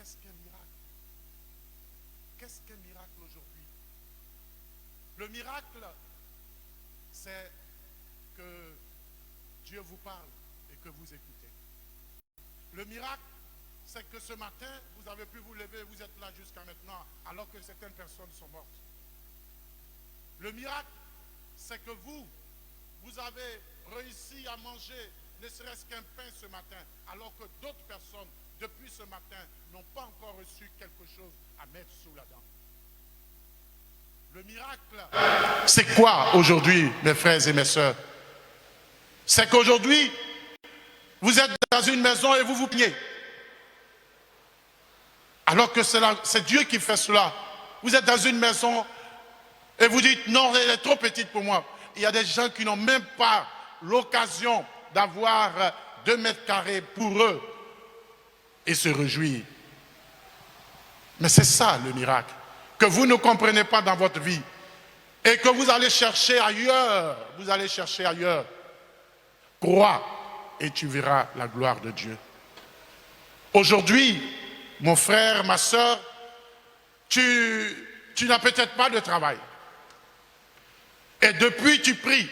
qu'est-ce qu'un miracle? Qu'est-ce qu'un miracle aujourd'hui? Le miracle, c'est que Dieu vous parle et que vous écoutez. Le miracle, c'est que ce matin, vous avez pu vous lever, vous êtes là jusqu'à maintenant, alors que certaines personnes sont mortes. Le miracle, c'est que vous avez réussi à manger ne serait-ce qu'un pain ce matin, alors que d'autres personnes, depuis ce matin, n'ont pas encore reçu quelque chose à mettre sous la dent. Le miracle, c'est quoi aujourd'hui, mes frères et mes sœurs? C'est qu'aujourd'hui, vous êtes dans une maison et vous vous plaignez. Alors que c'est Dieu qui fait cela. Vous êtes dans une maison et vous dites, non, elle est trop petite pour moi. Il y a des gens qui n'ont même pas l'occasion d'avoir 2 mètres carrés pour eux et se réjouir. Mais c'est ça le miracle, que vous ne comprenez pas dans votre vie et que vous allez chercher ailleurs. Vous allez chercher ailleurs. Crois et tu verras la gloire de Dieu. Aujourd'hui, mon frère, ma soeur, tu n'as peut-être pas de travail. Et depuis, tu pries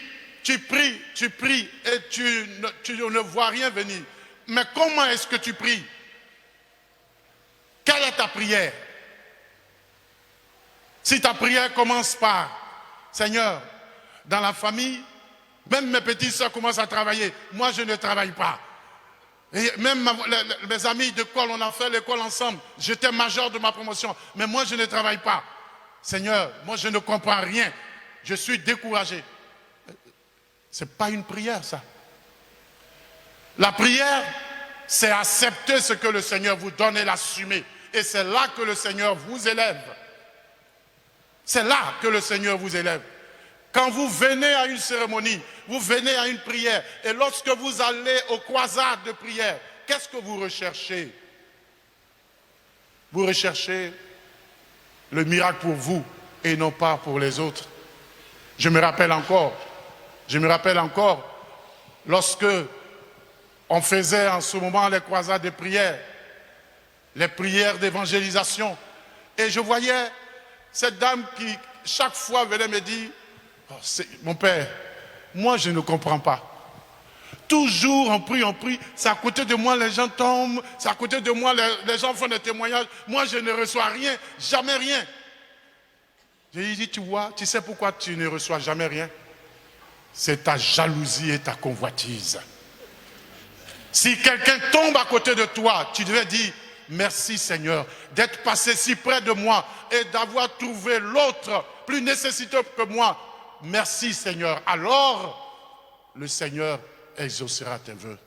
et tu ne vois rien venir. Mais comment est-ce que tu pries? Quelle est ta prière? Si ta prière commence par, Seigneur, dans la famille, même mes petites soeurs commencent à travailler. Moi, je ne travaille pas. Et même mes amis d'école, on a fait l'école ensemble. J'étais major de ma promotion. Mais moi, je ne travaille pas. Seigneur, moi, je ne comprends rien. Je suis découragé. Ce n'est pas une prière, ça. La prière, c'est accepter ce que le Seigneur vous donne et l'assumer. Et c'est là que le Seigneur vous élève. C'est là que le Seigneur vous élève. Quand vous venez à une cérémonie, vous venez à une prière, et lorsque vous allez au croisade de prière, qu'est-ce que vous recherchez? Vous recherchez le miracle pour vous et non pas pour les autres. Je me rappelle encore, lorsque on faisait en ce moment les croisades de prière, les prières d'évangélisation, et je voyais cette dame qui, chaque fois, venait me dire, oh, mon père, moi je ne comprends pas. Toujours on prie, c'est à côté de moi les gens tombent, c'est à côté de moi les gens font des témoignages, moi je ne reçois rien, jamais rien. Je lui ai dit, tu vois, tu sais pourquoi tu ne reçois jamais rien? C'est ta jalousie et ta convoitise. Si quelqu'un tombe à côté de toi, tu devais dire, merci Seigneur d'être passé si près de moi et d'avoir trouvé l'autre plus nécessiteux que moi. Merci Seigneur. Alors, le Seigneur exaucera tes vœux.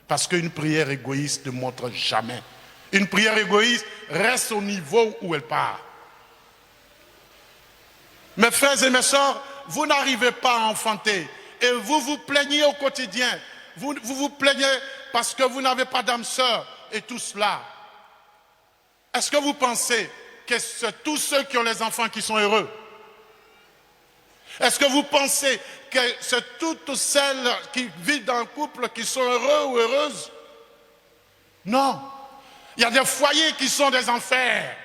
Parce qu'une prière égoïste ne montre jamais. Une prière égoïste reste au niveau où elle part. Mes frères et mes sœurs, vous n'arrivez pas à enfanter et vous vous plaignez au quotidien. Vous vous plaignez parce que vous n'avez pas d'âme sœur et tout cela. Est-ce que vous pensez que c'est tous ceux qui ont les enfants qui sont heureux? Est-ce que vous pensez que c'est toutes celles qui vivent dans un couple qui sont heureux ou heureuses? Non. Il y a des foyers qui sont des enfers.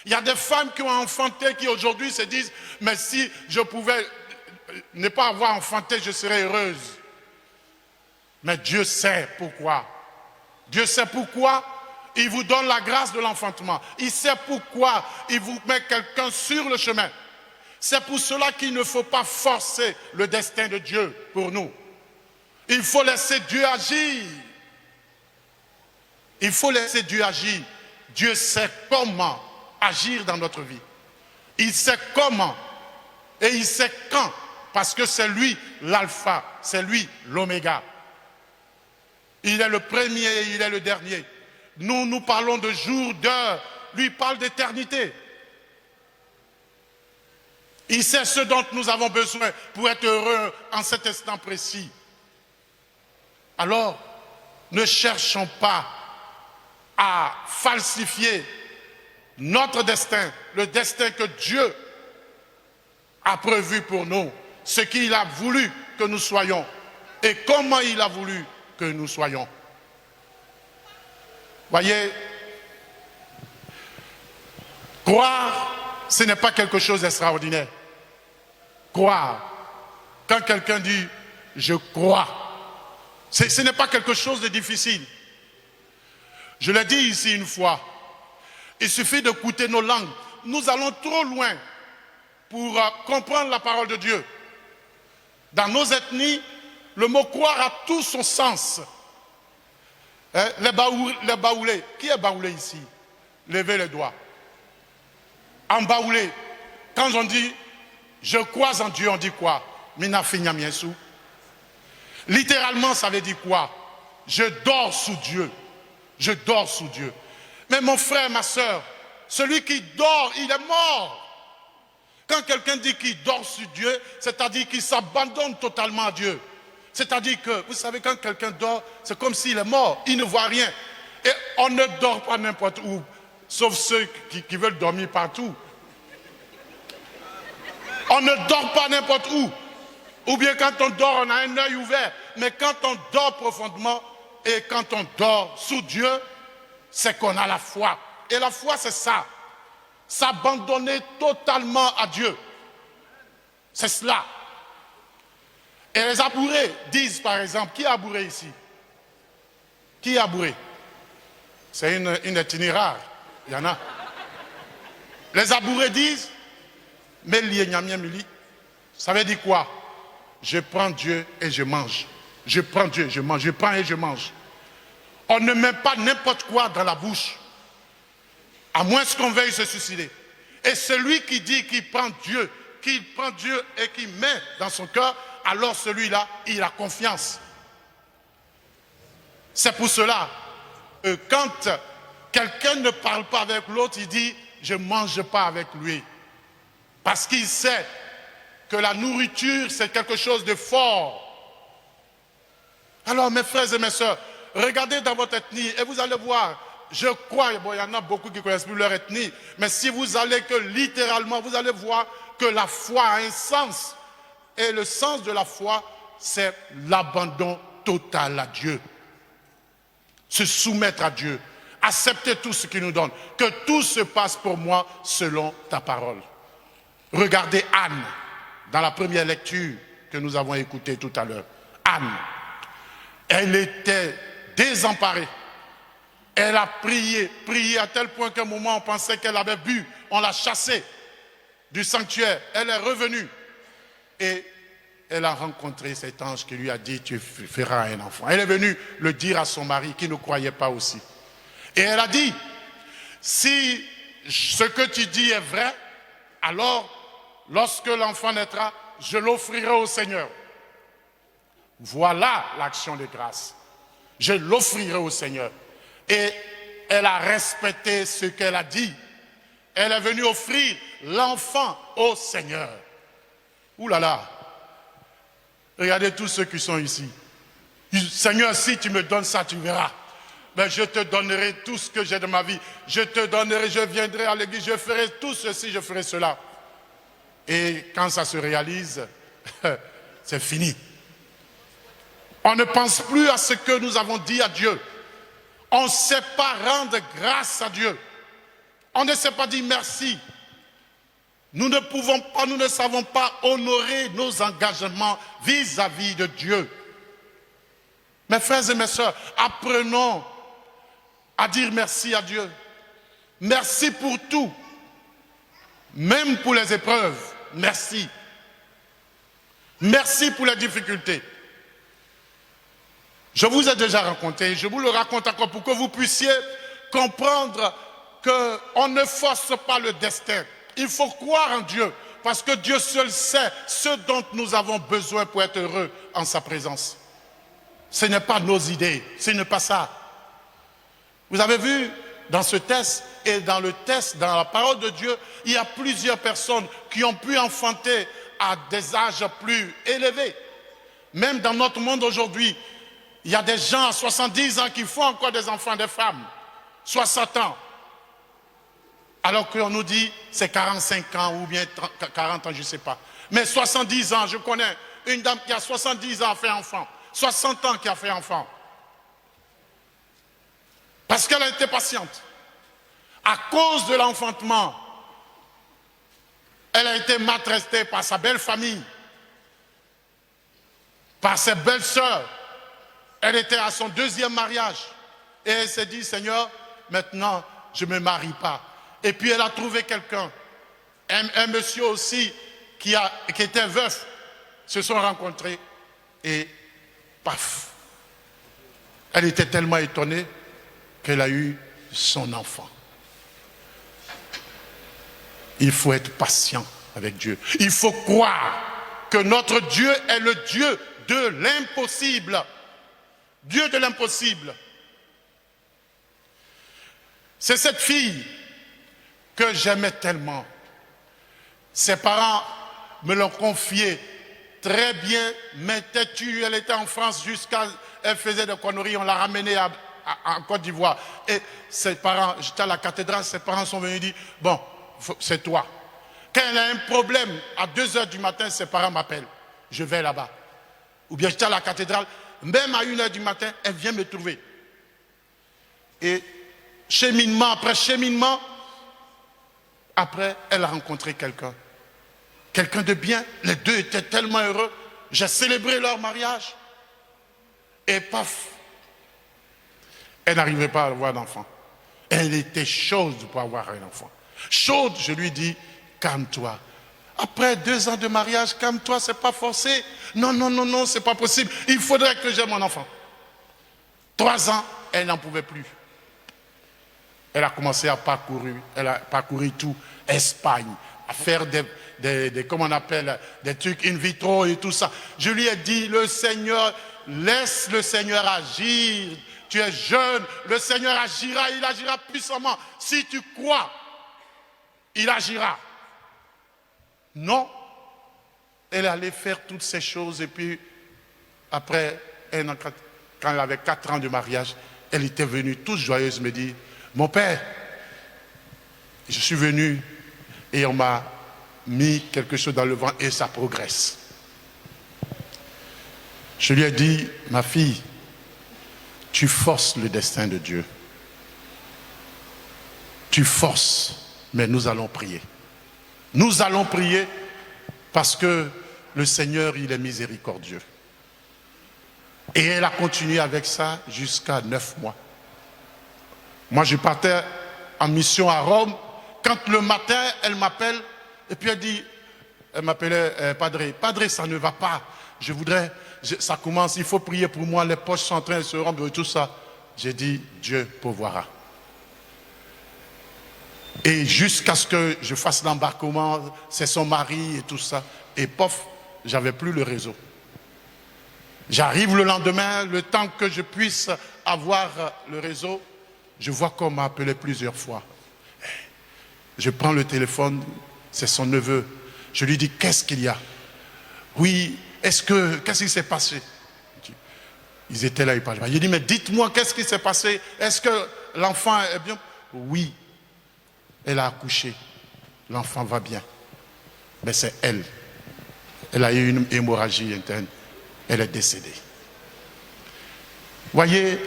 Il y a des femmes qui ont enfanté qui aujourd'hui se disent, mais si je pouvais ne pas avoir enfanté, je serais heureuse. Mais Dieu sait pourquoi. Dieu sait pourquoi il vous donne la grâce de l'enfantement. Il sait pourquoi il vous met quelqu'un sur le chemin. C'est pour cela qu'il ne faut pas forcer le destin de Dieu pour nous. Il faut laisser Dieu agir. Il faut laisser Dieu agir. Dieu sait comment agir dans notre vie. Il sait comment et il sait quand, parce que c'est lui l'alpha, c'est lui l'oméga. Il est le premier et il est le dernier. Nous parlons de jour, d'heure, lui parle d'éternité. Il sait ce dont nous avons besoin pour être heureux en cet instant précis. Alors, ne cherchons pas à falsifier notre destin, le destin que Dieu a prévu pour nous, ce qu'il a voulu que nous soyons et comment il a voulu que nous soyons. Voyez, Croire, ce n'est pas quelque chose d'extraordinaire. Croire. Quand quelqu'un dit « je crois », ce n'est pas quelque chose de difficile. Je l'ai dit ici une fois, il suffit d'écouter nos langues. Nous allons trop loin pour comprendre la parole de Dieu. Dans nos ethnies, le mot croire a tout son sens. Les baoulés. Qui est baoulé ici? Levez les doigts. En baoulé, quand on dit je crois en Dieu, on dit quoi? Mina finyamiensou. Littéralement, ça veut dire quoi? Je dors sous Dieu. Je dors sous Dieu. Mais mon frère, ma soeur, celui qui dort, il est mort. Quand quelqu'un dit qu'il dort sur Dieu, c'est-à-dire qu'il s'abandonne totalement à Dieu. C'est-à-dire que, vous savez, quand quelqu'un dort, c'est comme s'il est mort, il ne voit rien. Et on ne dort pas n'importe où, sauf ceux qui veulent dormir partout. On ne dort pas n'importe où. Ou bien quand on dort, on a un œil ouvert. Mais quand on dort profondément et quand on dort sous Dieu, c'est qu'on a la foi. Et la foi, c'est ça. S'abandonner totalement à Dieu. C'est cela. Et les abourés disent, par exemple, qui est abouré ici? Qui est abouré? C'est une ethnie rare. Il y en a. Les abourés disent, mais ça veut dire quoi? Je prends Dieu et je mange. Je prends Dieu et je mange. Je prends et je mange. On ne met pas n'importe quoi dans la bouche, à moins qu'on veuille se suicider. Et celui qui dit qu'il prend Dieu et qu'il met dans son cœur, alors celui-là, il a confiance. C'est pour cela que quand quelqu'un ne parle pas avec l'autre, il dit « je ne mange pas avec lui ». Parce qu'il sait que la nourriture, c'est quelque chose de fort. Alors, mes frères et mes sœurs, regardez dans votre ethnie et vous allez voir, je crois, bon, il y en a beaucoup qui ne connaissent plus leur ethnie, mais si vous allez que littéralement, vous allez voir que la foi a un sens. Et le sens de la foi, c'est l'abandon total à Dieu. Se soumettre à Dieu. Accepter tout ce qu'il nous donne. Que tout se passe pour moi selon ta parole. Regardez Anne, dans la première lecture que nous avons écoutée tout à l'heure. Anne, elle était désemparée. Elle a prié à tel point qu'à un moment on pensait qu'elle avait bu. On l'a chassée du sanctuaire. Elle est revenue. Et elle a rencontré cet ange qui lui a dit, tu feras un enfant. Elle est venue le dire à son mari qui ne croyait pas aussi. Et elle a dit, si ce que tu dis est vrai, alors lorsque l'enfant naîtra, je l'offrirai au Seigneur. Voilà l'action de grâce. Je l'offrirai au Seigneur. Et elle a respecté ce qu'elle a dit. Elle est venue offrir l'enfant au Seigneur. Ouh là là. Regardez tous ceux qui sont ici. Seigneur, si tu me donnes ça, tu verras. Mais je te donnerai tout ce que j'ai de ma vie. Je te donnerai, je viendrai à l'église, je ferai tout ceci, je ferai cela. Et quand ça se réalise, c'est fini. On ne pense plus à ce que nous avons dit à Dieu. On ne sait pas rendre grâce à Dieu. On ne sait pas dire merci. Nous ne pouvons pas, nous ne savons pas honorer nos engagements vis-à-vis de Dieu. Mes frères et mes sœurs, apprenons à dire merci à Dieu. Merci pour tout. Même pour les épreuves, merci. Merci pour les difficultés. Je vous ai déjà raconté, je vous le raconte encore pour que vous puissiez comprendre qu'on ne force pas le destin. Il faut croire en Dieu, parce que Dieu seul sait ce dont nous avons besoin pour être heureux en sa présence. Ce n'est pas nos idées, ce n'est pas ça. Vous avez vu, dans ce test et dans le test, dans la parole de Dieu, il y a plusieurs personnes qui ont pu enfanter à des âges plus élevés. Même dans notre monde aujourd'hui, il y a des gens à 70 ans qui font encore des enfants, des femmes, 60 ans. Alors qu'on nous dit c'est 45 ans ou bien 40 ans, je ne sais pas. Mais 70 ans, je connais une dame qui a 70 ans a fait enfant, 60 ans qui a fait enfant. Parce qu'elle a été patiente. À cause de l'enfantement, Elle a été maltraitée par sa belle famille, par ses belles sœurs. Elle était à son deuxième mariage. Et elle s'est dit, Seigneur, maintenant, je ne me marie pas. Et puis elle a trouvé quelqu'un, un monsieur aussi qui était veuf, se sont rencontrés et paf. Elle était tellement étonnée qu'elle a eu son enfant. Il faut être patient avec Dieu. Il faut croire que notre Dieu est le Dieu de l'impossible. Dieu de l'impossible. C'est cette fille que j'aimais tellement. Ses parents me l'ont confiée très bien, mais têtue. Elle était en France elle faisait des conneries. On l'a ramenée en Côte d'Ivoire. Et ses parents, j'étais à la cathédrale, ses parents sont venus dire, bon, c'est toi. Quand elle a un problème, à 2h du matin, ses parents m'appellent. Je vais là-bas. Ou bien j'étais à la cathédrale, même à 1h du matin, elle vient me trouver. Et cheminement après cheminement, après, elle a rencontré quelqu'un. Quelqu'un de bien. Les deux étaient tellement heureux. J'ai célébré leur mariage. Et paf, elle n'arrivait pas à avoir d'enfant. Elle était chaude pour avoir un enfant. Chaude, je lui dis, calme-toi. Après 2 ans de mariage, calme-toi, c'est pas forcé. Non, non, non, non, c'est pas possible. Il faudrait que j'aie mon enfant. 3 ans, elle n'en pouvait plus. Elle a commencé à parcourir, elle a parcouru tout, Espagne, à faire comment on appelle, des trucs in vitro et tout ça. Je lui ai dit, le Seigneur, laisse le Seigneur agir. Tu es jeune, le Seigneur agira, il agira puissamment. Si tu crois, il agira. Non, elle allait faire toutes ces choses et puis après, quand elle avait 4 ans de mariage, elle était venue toute joyeuse me dire, mon père, je suis venu et on m'a mis quelque chose dans le ventre et ça progresse. Je lui ai dit, ma fille, tu forces le destin de Dieu. Tu forces, mais nous allons prier. Nous allons prier parce que le Seigneur, il est miséricordieux. Et elle a continué avec ça jusqu'à 9 mois. Moi, je partais en mission à Rome. Quand le matin, elle m'appelle, et puis elle m'appelait Padre. Padre, ça ne va pas. Ça commence, il faut prier pour moi, les poches sont en train de se remplir et tout ça. J'ai dit, Dieu pourvoira. Et jusqu'à ce que je fasse l'embarquement, c'est son mari et tout ça. Et pof, j'avais plus le réseau. J'arrive le lendemain, le temps que je puisse avoir le réseau, je vois qu'on m'a appelé plusieurs fois. Je prends le téléphone, c'est son neveu. Je lui dis, qu'est-ce qu'il y a? Oui, qu'est-ce qui s'est passé? Ils étaient là, ils parlaient. J'ai dit, mais dites-moi, qu'est-ce qui s'est passé? Est-ce que l'enfant est bien? Oui, elle a accouché. L'enfant va bien. Mais c'est elle. Elle a eu une hémorragie interne. Elle est décédée. Voyez,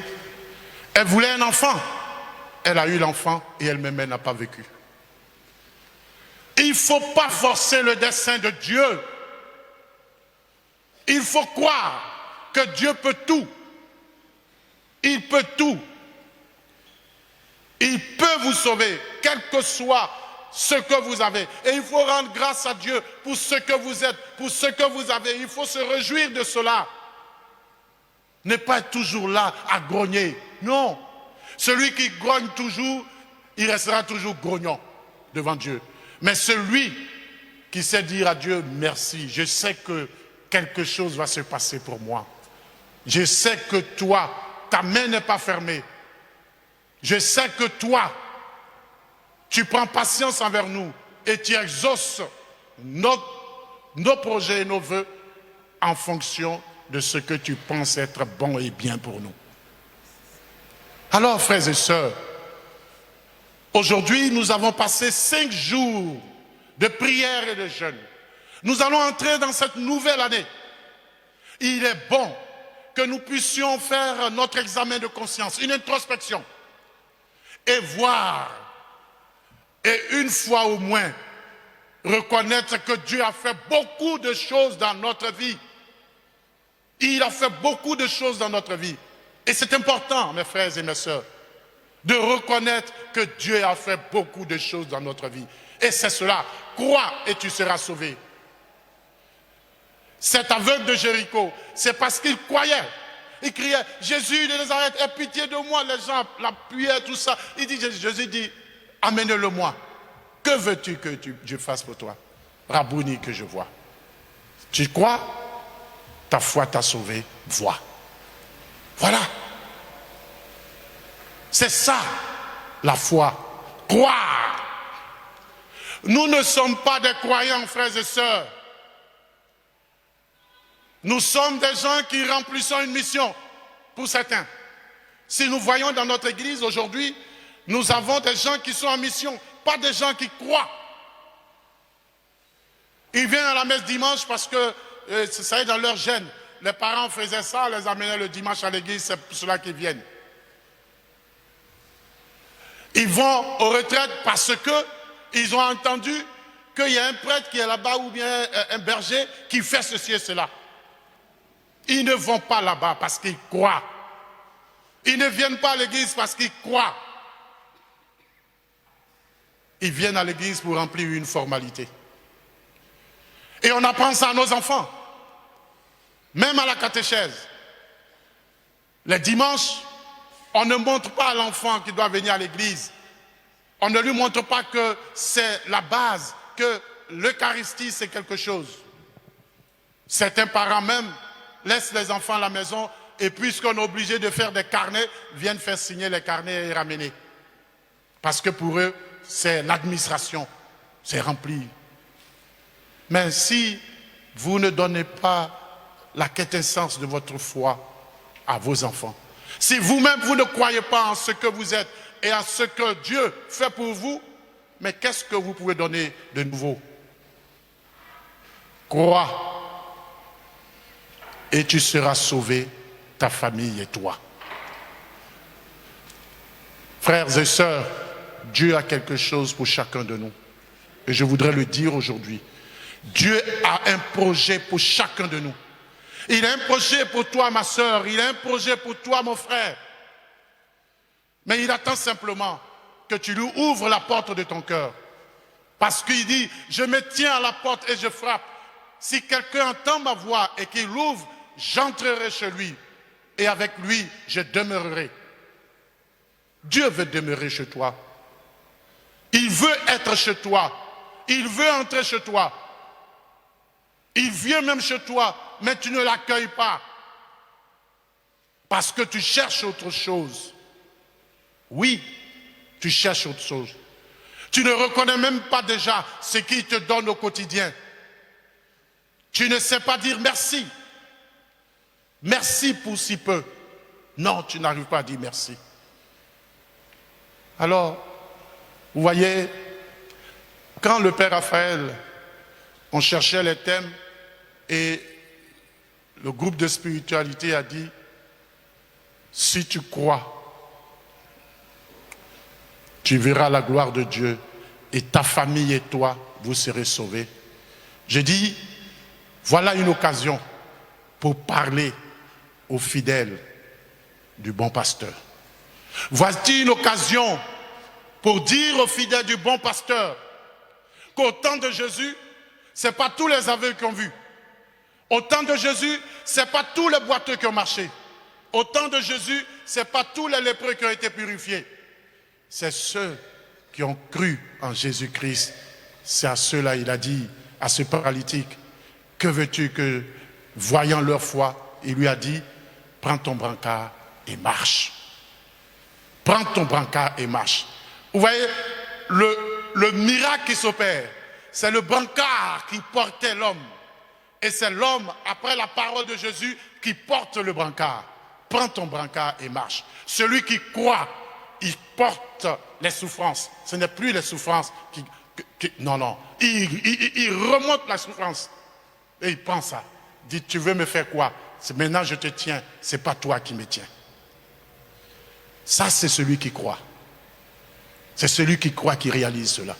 elle voulait un enfant. Elle a eu l'enfant et elle-même, elle n'a pas vécu. Il ne faut pas forcer le dessein de Dieu. Il faut croire que Dieu peut tout. Il peut tout. Il peut vous sauver, quel que soit ce que vous avez. Et il faut rendre grâce à Dieu pour ce que vous êtes, pour ce que vous avez. Il faut se réjouir de cela. Ne pas être toujours là à grogner. Non. Celui qui grogne toujours, il restera toujours grognant devant Dieu. Mais celui qui sait dire à Dieu merci, je sais que quelque chose va se passer pour moi. Je sais que toi, ta main n'est pas fermée. Je sais que toi, tu prends patience envers nous et tu exauces nos projets et nos vœux en fonction de ce que tu penses être bon et bien pour nous. Alors, frères et sœurs, aujourd'hui, nous avons passé 5 jours de prière et de jeûne. Nous allons entrer dans cette nouvelle année. Il est bon que nous puissions faire notre examen de conscience, une introspection, et voir, et une fois au moins, reconnaître que Dieu a fait beaucoup de choses dans notre vie. Il a fait beaucoup de choses dans notre vie. Et c'est important, mes frères et mes sœurs, de reconnaître que Dieu a fait beaucoup de choses dans notre vie. Et c'est cela. Crois et tu seras sauvé. Cet aveugle de Jéricho, c'est parce qu'il croyait. Il criait, Jésus de Nazareth, aie pitié de moi. Les gens l'appuyaient, tout ça. Jésus dit, amène-le-moi. Que veux-tu que je fasse pour toi? Rabouni, que je vois. Tu crois? Ta foi t'a sauvé. Vois. Voilà. C'est ça, la foi. Croire. Nous ne sommes pas des croyants, frères et sœurs. Nous sommes des gens qui remplissons une mission, pour certains. Si nous voyons dans notre église aujourd'hui, nous avons des gens qui sont en mission, pas des gens qui croient. Ils viennent à la messe dimanche parce que, ça est dans leur gène. Les parents faisaient ça, les amenaient le dimanche à l'église, c'est pour cela qu'ils viennent. Ils vont aux retraites parce qu'ils ont entendu qu'il y a un prêtre qui est là-bas ou bien un berger qui fait ceci et cela. Ils ne vont pas là-bas parce qu'ils croient. Ils ne viennent pas à l'église parce qu'ils croient. Ils viennent à l'église pour remplir une formalité. Et on apprend ça à nos enfants. Même à la catéchèse. Les dimanches, on ne montre pas à l'enfant qui doit venir à l'église. On ne lui montre pas que c'est la base, que l'Eucharistie c'est quelque chose. Certains parents même laissent les enfants à la maison et puisqu'on est obligé de faire des carnets, viennent faire signer les carnets et ramener. Parce que pour eux, c'est l'administration, c'est rempli. Mais si vous ne donnez pas la quintessence de votre foi à vos enfants, si vous-même vous ne croyez pas en ce que vous êtes et en ce que Dieu fait pour vous, mais qu'est-ce que vous pouvez donner de nouveau? Crois et tu seras sauvé, ta famille et toi. Frères et sœurs, Dieu a quelque chose pour chacun de nous. Et je voudrais le dire aujourd'hui. Dieu a un projet pour chacun de nous. Il a un projet pour toi, ma sœur. Il a un projet pour toi, mon frère. Mais il attend simplement que tu lui ouvres la porte de ton cœur. Parce qu'il dit, je me tiens à la porte et je frappe. Si quelqu'un entend ma voix et qu'il l'ouvre, j'entrerai chez lui. Et avec lui, je demeurerai. Dieu veut demeurer chez toi. Il veut être chez toi. Il veut entrer chez toi. Il vient même chez toi, mais tu ne l'accueilles pas. Parce que tu cherches autre chose. Oui, tu cherches autre chose. Tu ne reconnais même pas déjà ce qu'il te donne au quotidien. Tu ne sais pas dire merci. Merci pour si peu. Non, tu n'arrives pas à dire merci. Alors, vous voyez, quand le Père Raphaël, on cherchait les thèmes et le groupe de spiritualité a dit, si tu crois, tu verras la gloire de Dieu et ta famille et toi, vous serez sauvés. J'ai dit, voilà une occasion pour parler aux fidèles du bon pasteur. Voici une occasion pour dire aux fidèles du bon pasteur qu'au temps de Jésus, ce n'est pas tous les aveugles qui ont vu. Au temps de Jésus, ce n'est pas tous les boiteux qui ont marché. Au temps de Jésus, ce n'est pas tous les lépreux qui ont été purifiés. C'est ceux qui ont cru en Jésus-Christ. C'est à ceux-là, il a dit, à ce paralytique, que veux-tu que, voyant leur foi, il lui a dit, prends ton brancard et marche. Prends ton brancard et marche. Vous voyez, le miracle qui s'opère, c'est le brancard qui portait l'homme. Et c'est l'homme, après la parole de Jésus, qui porte le brancard. Prends ton brancard et marche. Celui qui croit, il porte les souffrances. Ce n'est plus les souffrances non, non. Il remonte la souffrance. Et il prend ça. Il dit, tu veux me faire quoi? Maintenant je te tiens, ce n'est pas toi qui me tiens. Ça, c'est celui qui croit. C'est celui qui croit qui réalise cela.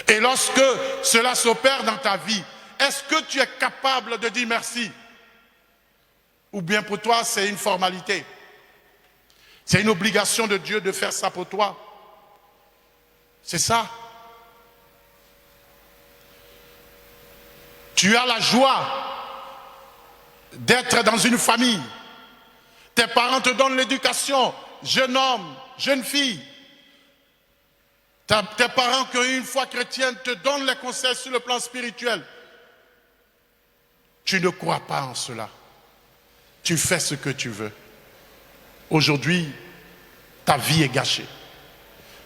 Et lorsque cela s'opère dans ta vie, est-ce que tu es capable de dire merci? Ou bien pour toi, c'est une formalité? C'est une obligation de Dieu de faire ça pour toi. C'est ça. Tu as la joie d'être dans une famille. Tes parents te donnent l'éducation, jeune homme, jeune fille. Tes parents qui ont eu une foi chrétienne te donnent les conseils sur le plan spirituel. Tu ne crois pas en cela. Tu fais ce que tu veux. Aujourd'hui, ta vie est gâchée.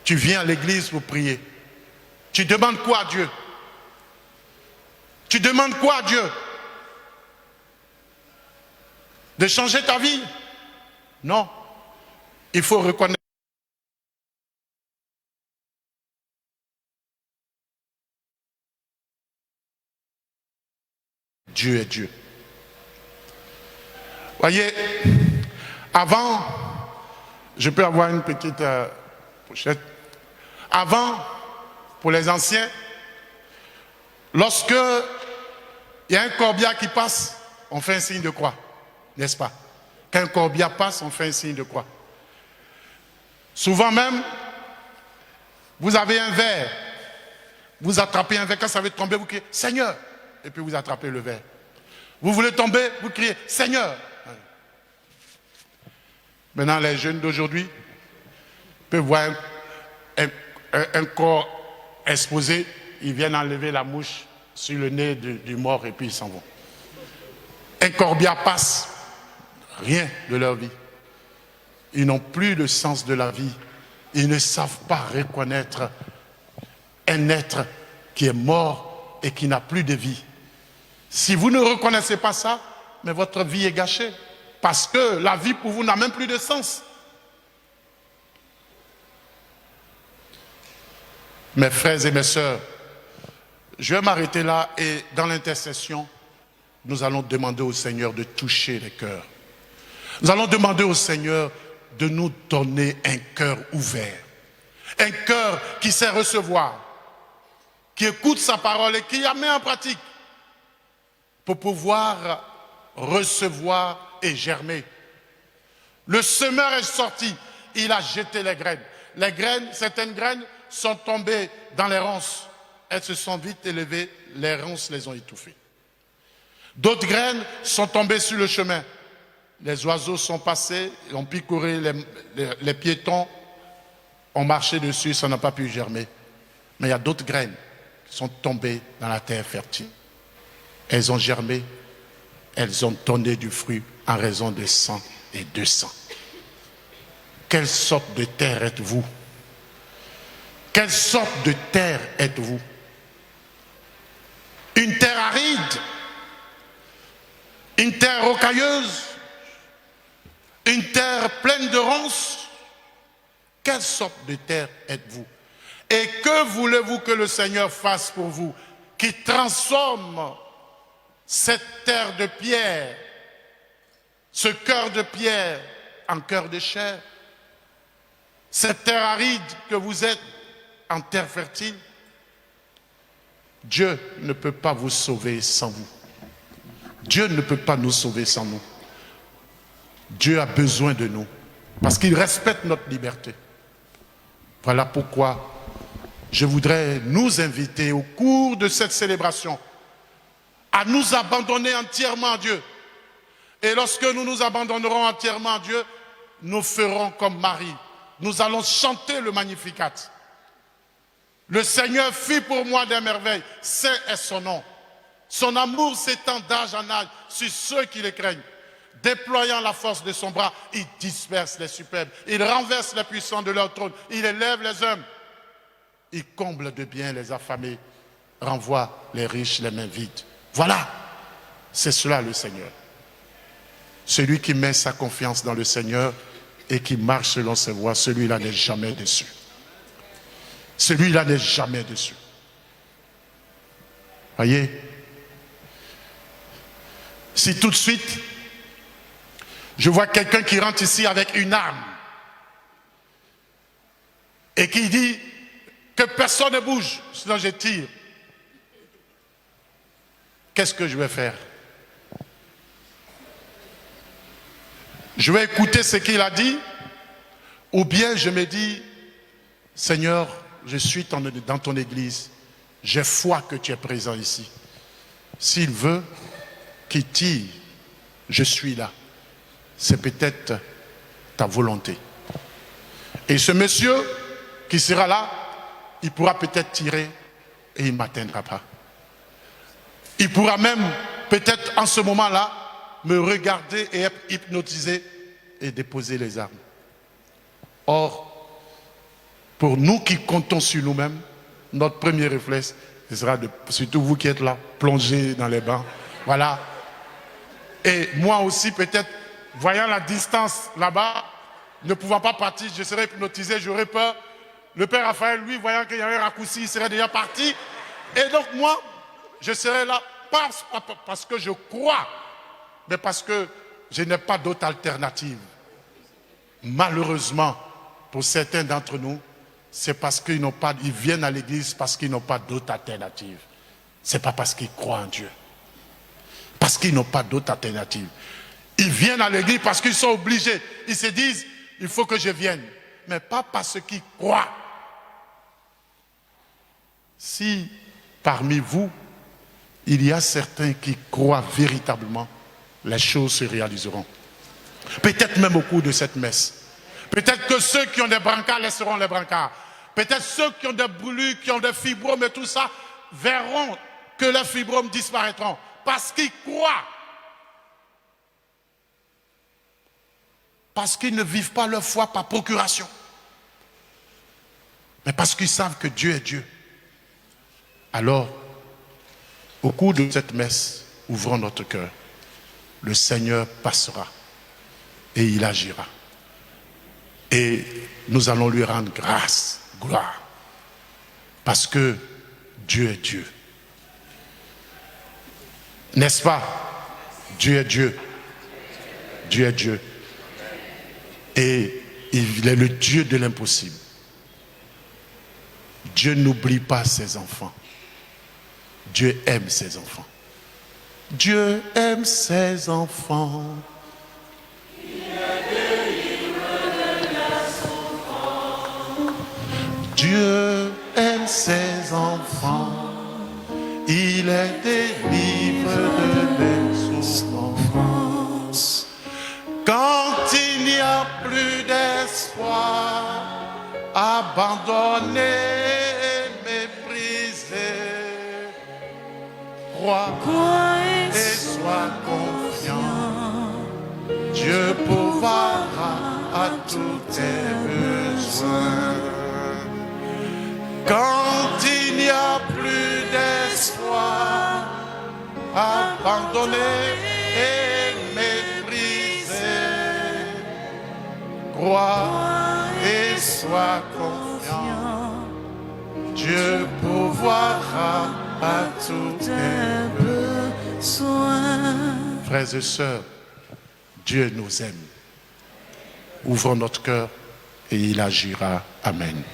Tu viens à l'église pour prier. Tu demandes quoi à Dieu? Tu demandes quoi à Dieu? De changer ta vie? Non. Il faut reconnaître. Dieu est Dieu. Voyez, avant, je peux avoir une petite pochette. Avant, pour les anciens, lorsque il y a un corbillard qui passe, on fait un signe de croix, n'est-ce pas? Quand un corbillard passe, on fait un signe de croix. Souvent même, vous avez un verre, vous attrapez un verre, quand ça va tomber, vous criez « Seigneur !» et puis vous attrapez le verre. Vous voulez tomber, vous criez « Seigneur !» Maintenant, les jeunes d'aujourd'hui peuvent voir un corps exposé, ils viennent enlever la mouche sur le nez du mort et puis ils s'en vont. Un corbillard passe, rien de leur vie. Ils n'ont plus le sens de la vie. Ils ne savent pas reconnaître un être qui est mort et qui n'a plus de vie. Si vous ne reconnaissez pas ça, mais votre vie est gâchée. Parce que la vie pour vous n'a même plus de sens. Mes frères et mes sœurs, je vais m'arrêter là et dans l'intercession, nous allons demander au Seigneur de toucher les cœurs. Nous allons demander au Seigneur de nous donner un cœur ouvert. Un cœur qui sait recevoir, qui écoute sa parole et qui la met en pratique pour pouvoir recevoir et germer. Le semeur est sorti, il a jeté les graines. Les graines, certaines graines sont tombées dans les ronces. Elles se sont vite élevées, les ronces les ont étouffées. D'autres graines sont tombées sur le chemin. Les oiseaux sont passés, ont picoré les piétons, ont marché dessus, ça n'a pas pu germer. Mais il y a d'autres graines qui sont tombées dans la terre fertile. Elles ont germé, elles ont donné du fruit en raison de 100 et 200. Quelle sorte de terre êtes-vous? Quelle sorte de terre êtes-vous? Une terre aride? Une terre rocailleuse? Une terre pleine de ronces? Quelle sorte de terre êtes-vous? Et que voulez-vous que le Seigneur fasse pour vous, qui transforme cette terre de pierre, ce cœur de pierre en cœur de chair? Cette terre aride que vous êtes en terre fertile? Dieu ne peut pas vous sauver sans vous. Dieu ne peut pas nous sauver sans nous. Dieu a besoin de nous parce qu'il respecte notre liberté. Voilà pourquoi je voudrais nous inviter au cours de cette célébration à nous abandonner entièrement à Dieu. Et lorsque nous nous abandonnerons entièrement à Dieu, nous ferons comme Marie. Nous allons chanter le Magnificat. Le Seigneur fit pour moi des merveilles, c'est son nom. Son amour s'étend d'âge en âge sur ceux qui le craignent. Déployant la force de son bras, il disperse les superbes, il renverse les puissants de leur trône, il élève les hommes, il comble de bien les affamés, renvoie les riches les mains vides. Voilà, c'est cela le Seigneur. Celui qui met sa confiance dans le Seigneur et qui marche selon ses voies, celui-là n'est jamais déçu. Celui-là n'est jamais déçu. Voyez, si tout de suite, je vois quelqu'un qui rentre ici avec une arme et qui dit, que personne ne bouge, sinon je tire. Qu'est-ce que je vais faire? Je vais écouter ce qu'il a dit, ou bien je me dis, Seigneur, je suis dans ton église, j'ai foi que tu es présent ici. S'il veut qu'il tire, je suis là. C'est peut-être ta volonté. Et ce monsieur qui sera là, il pourra peut-être tirer et il ne m'atteindra pas. Il pourra même, peut-être en ce moment-là, me regarder et être hypnotisé et déposer les armes. Or, pour nous qui comptons sur nous-mêmes, notre premier réflexe, ce sera de, surtout vous qui êtes là, plonger dans les bains. Voilà. Et moi aussi, peut-être, voyant la distance là-bas, ne pouvant pas partir, je serais hypnotisé, j'aurais peur. Le père Raphaël, lui, voyant qu'il y avait un raccourci, il serait déjà parti. Et donc moi, je serai là, pas parce que je crois, mais parce que je n'ai pas d'autre alternative. Malheureusement, pour certains d'entre nous, c'est parce qu'ils n'ont pas, ils viennent à l'église parce qu'ils n'ont pas d'autre alternative. C'est pas parce qu'ils croient en Dieu. Parce qu'ils n'ont pas d'autre alternative. Ils viennent à l'église parce qu'ils sont obligés. Ils se disent, il faut que je vienne. Mais pas parce qu'ils croient. Si parmi vous, il y a certains qui croient véritablement, les choses se réaliseront. Peut-être même au cours de cette messe. Peut-être que ceux qui ont des brancards laisseront les brancards. Peut-être ceux qui ont des brûlures, qui ont des fibromes et tout ça, verront que les fibromes disparaîtront. Parce qu'ils croient. Parce qu'ils ne vivent pas leur foi par procuration. Mais parce qu'ils savent que Dieu est Dieu. Alors, au cours de cette messe, ouvrons notre cœur. Le Seigneur passera et il agira. Et nous allons lui rendre grâce, gloire. Parce que Dieu est Dieu. N'est-ce pas? Dieu est Dieu. Dieu est Dieu. Et il est le Dieu de l'impossible. Dieu n'oublie pas ses enfants. Dieu aime ses enfants. Dieu aime ses enfants. Dieu aime ses enfants. Il est délivre de leurs souffrances. Quand il n'y a plus d'espoir, abandonné et méprisé, crois et sois confiant. Dieu pourvoira à tous tes besoins. Quand il n'y a plus d'espoir, abandonné et méprisé, crois et sois confiant. Dieu pourvoira à tous tes besoins. Frères et sœurs, Dieu nous aime. Ouvrons notre cœur et il agira. Amen.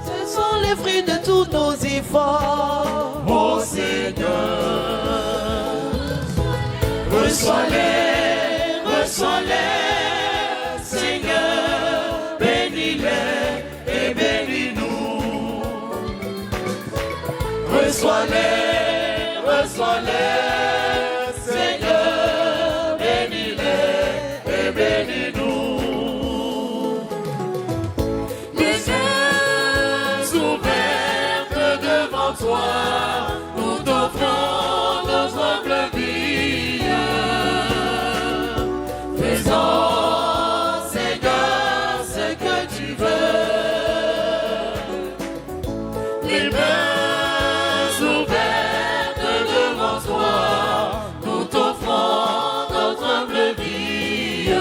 Ce sont les fruits de tous nos efforts. reçois-les, Seigneur, bénis-les et bénis-nous. Reçois-les, reçois-les, Seigneur, bénis-les et bénis-nous. Les yeux ouverts devant toi, nous t'offrons nos humbles vies. Faisons, Seigneur, ce que tu veux. Les mains ouvertes devant toi, nous t'offrons notre humble vie.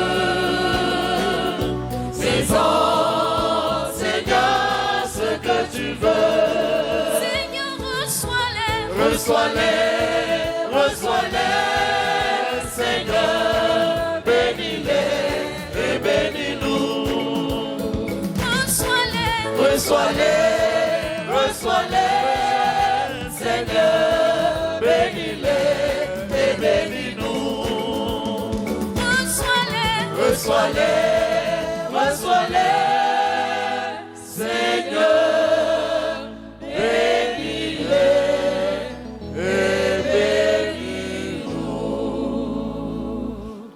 Faisons, Seigneur, ce que tu veux. Seigneur, reçois-les, reçois-les, reçois-les, Seigneur, bénis-les et bénis-nous. Reçois-les, reçois-les, reçois-les, Seigneur, bénis-les et bénis-nous. Reçois-les, reçois-les, reçois-les, Seigneur, bénis-les et bénis-nous.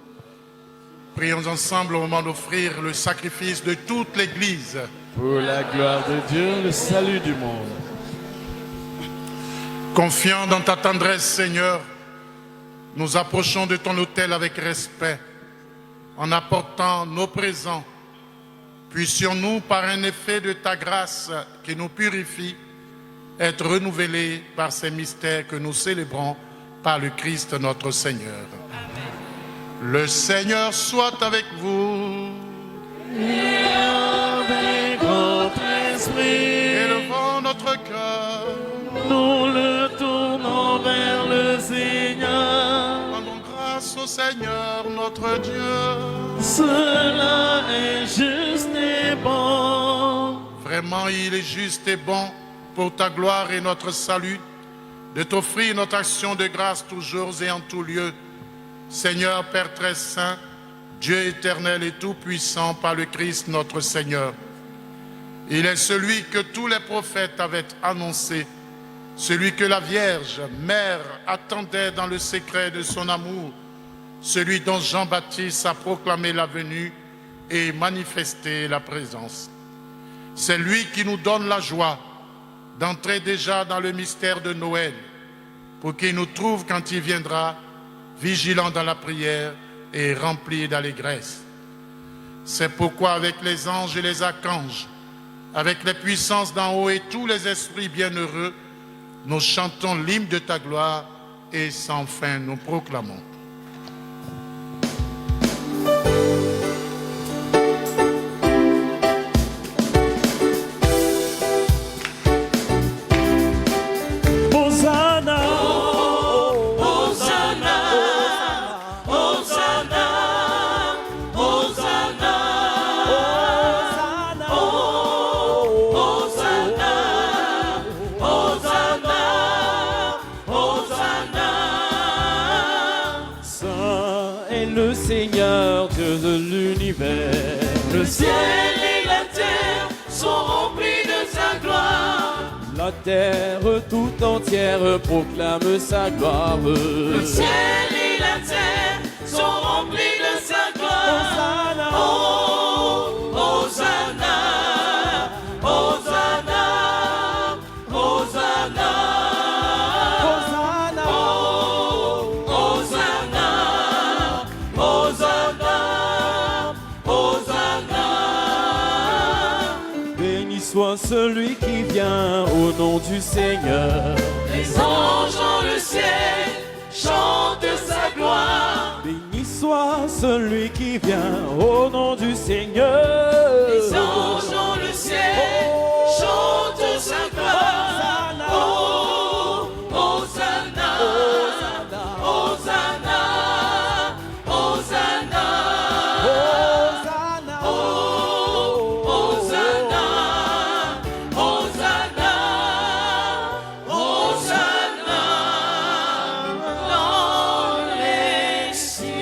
Prions ensemble au moment d'offrir le sacrifice de toute l'Église. Pour la gloire de Dieu, le salut du monde. Confiants dans ta tendresse, Seigneur, nous approchons de ton autel avec respect, en apportant nos présents. Puissions-nous, par un effet de ta grâce qui nous purifie, être renouvelés par ces mystères que nous célébrons par le Christ notre Seigneur. Le Seigneur soit avec vous. Et avec votre esprit, Élevons notre cœur. nous le tournons vers le Seigneur. Rendons grâce au Seigneur notre Dieu. Cela est juste et bon. Vraiment, il est juste et bon pour ta gloire et notre salut de t'offrir notre action de grâce toujours et en tout lieu. Seigneur Père très saint, Dieu éternel et tout-puissant par le Christ notre Seigneur. Il est celui que tous les prophètes avaient annoncé, celui que la Vierge, mère, attendait dans le secret de son amour, celui dont Jean-Baptiste a proclamé la venue et manifesté la présence. C'est lui qui nous donne la joie d'entrer déjà dans le mystère de Noël, pour qu'il nous trouve quand il viendra, vigilants dans la prière et remplis d'allégresse. C'est pourquoi avec les anges et les archanges, avec les puissances d'en haut et tous les esprits bienheureux, nous chantons l'hymne de ta gloire et sans fin nous proclamons. Hosanna, Hosanna, Hosanna, Hosanna, Hosanna, Hosanna, Hosanna. Saint est le Seigneur, Dieu de l'univers. Le ciel et la terre sont remplis de sa gloire. La terre tout entière proclame sa gloire. Le ciel et la terre sont remplis de sa gloire. Hosanna, Oh, Hosanna, Hosanna, Hosanna, Hosanna, oh, Hosanna, Hosanna, Hosanna. béni soit celui qui vient au nom du Seigneur. Les anges dans le ciel chantent sa gloire. Béni soit celui qui vient au nom du Seigneur. Les anges dans le ciel chantent sa gloire. Oh, Hosanna, Hosanna, Hosanna, Hosanna, oh, Hosanna, Hosanna, Hosanna dans les cieux.